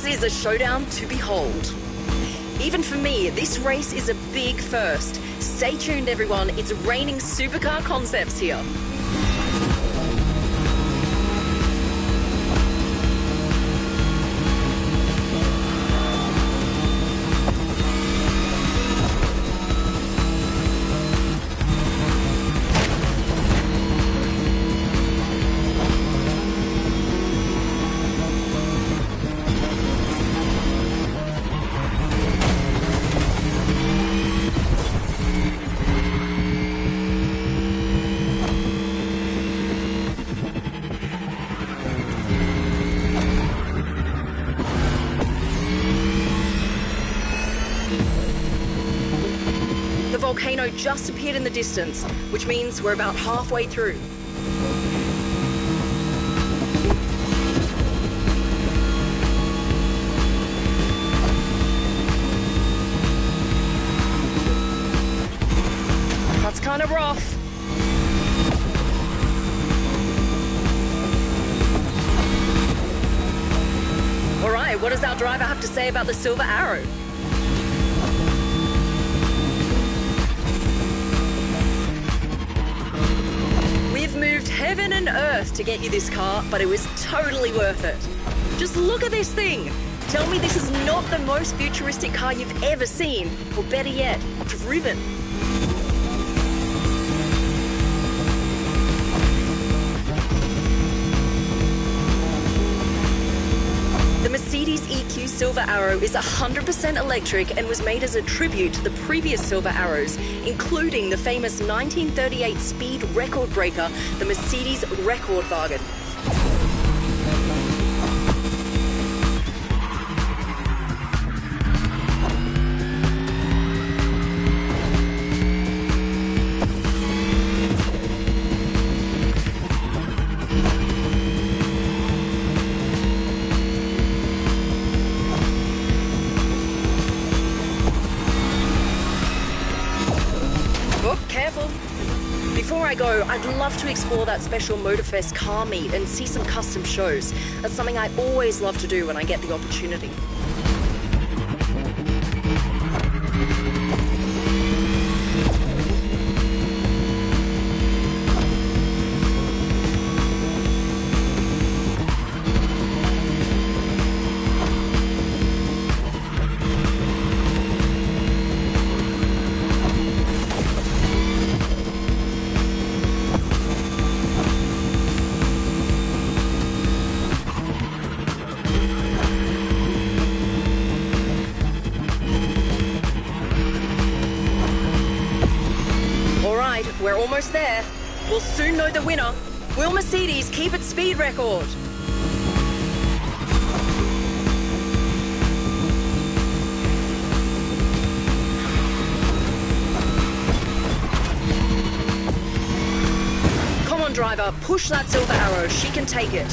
Is a showdown to behold. Even for me, this race is a big first. Stay tuned, everyone. It's raining supercar concepts here. The volcano just appeared in the distance, which means we're about halfway through. That's kind of rough. All right, what does our driver have to say about the Silver Arrow? Moved heaven and earth to get you this car, but it was totally worth it. Just look at this thing. Tell me this is not the most futuristic car you've ever seen, or better yet, driven. The Mercedes EQ Silver Arrow is 100% electric and was made as a tribute to the previous Silver Arrows, including the famous 1938 speed record breaker, the Mercedes Rekordwagen. Careful. Before I go, I'd love to explore that special Motorfest car meet and see some custom shows. That's something I always love to do when I get the opportunity. we're almost there. We'll soon know the winner. Will Mercedes keep its speed record? Come on, driver, push that Silver Arrow. She can take it.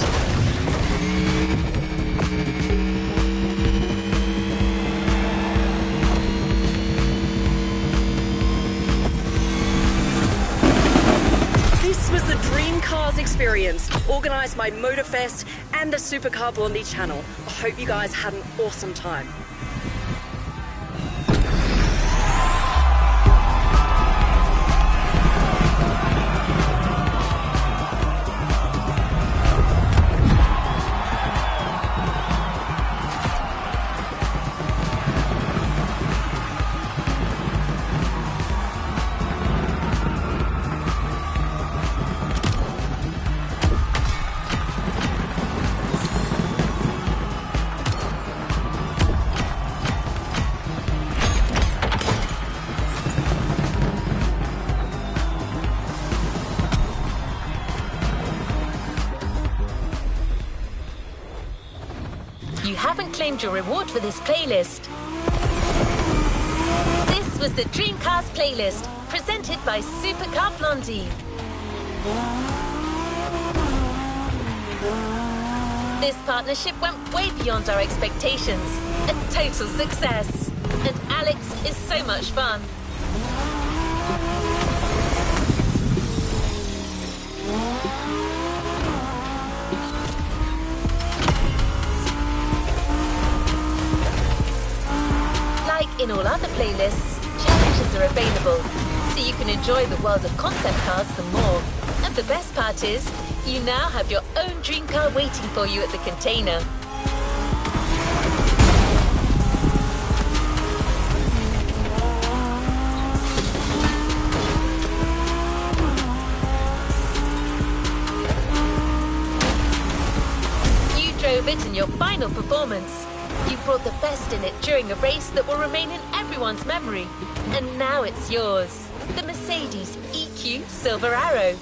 This was the Dream Cars experience, organised by Motorfest and the Supercar Blondie channel. I hope you guys had an awesome time. You haven't claimed your reward for this playlist. This was the Dream Cars playlist, presented by Supercar Blondie. This partnership went way beyond our expectations. A total success. And Alex is so much fun. In all other playlists, challenges are available, so you can enjoy the world of concept cars some more. And the best part is, you now have your own dream car waiting for you at the container. You drove it in your final performance. You brought the best in it during a race that will remain in everyone's memory. And now it's yours. The Mercedes EQ Silver Arrow.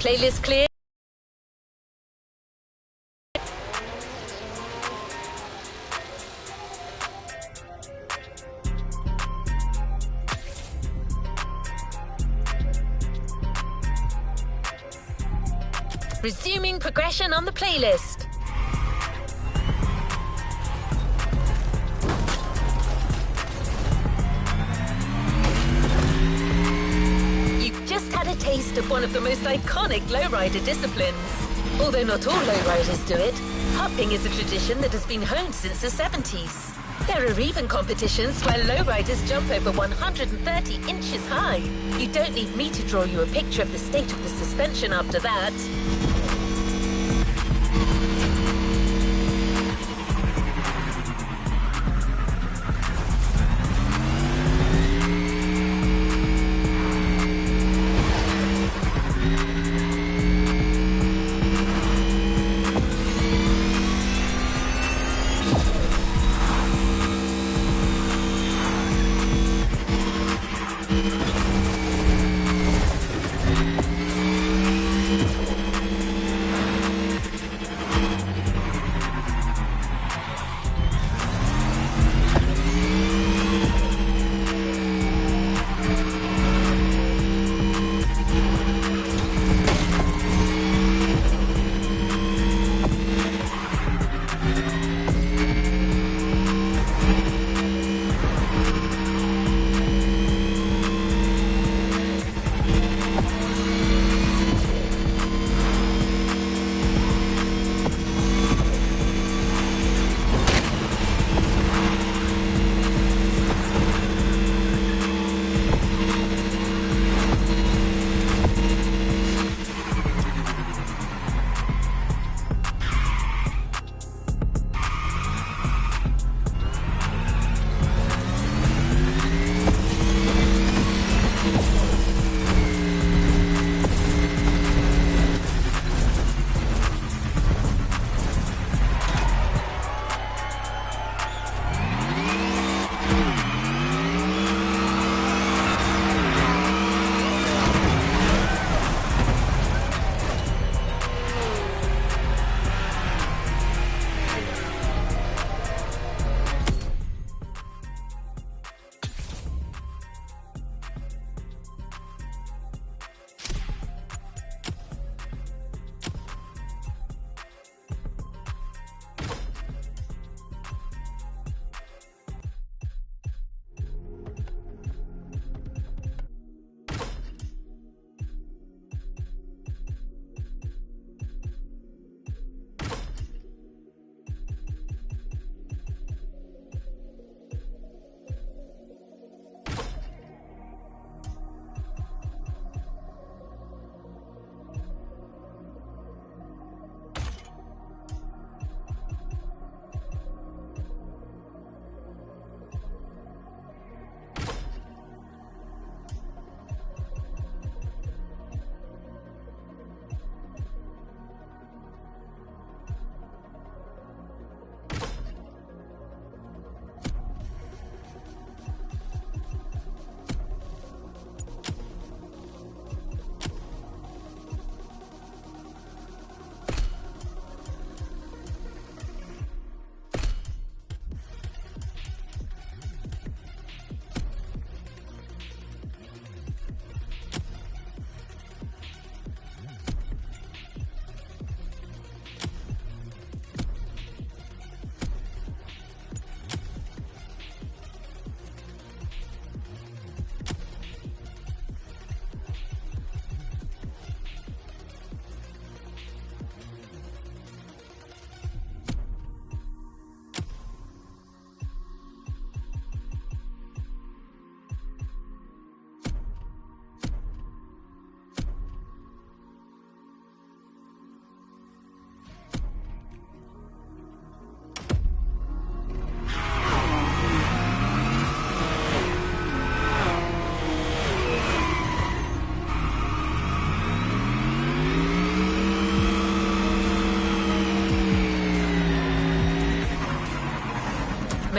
Playlist clear. Resuming progression on the playlist. A taste of one of the most iconic lowrider disciplines. Although not all lowriders do it, hopping is a tradition that has been honed since the 70s. There are even competitions where lowriders jump over 130 inches high. You don't need me to draw you a picture of the state of the suspension after that.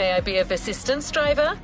May I be of assistance, driver?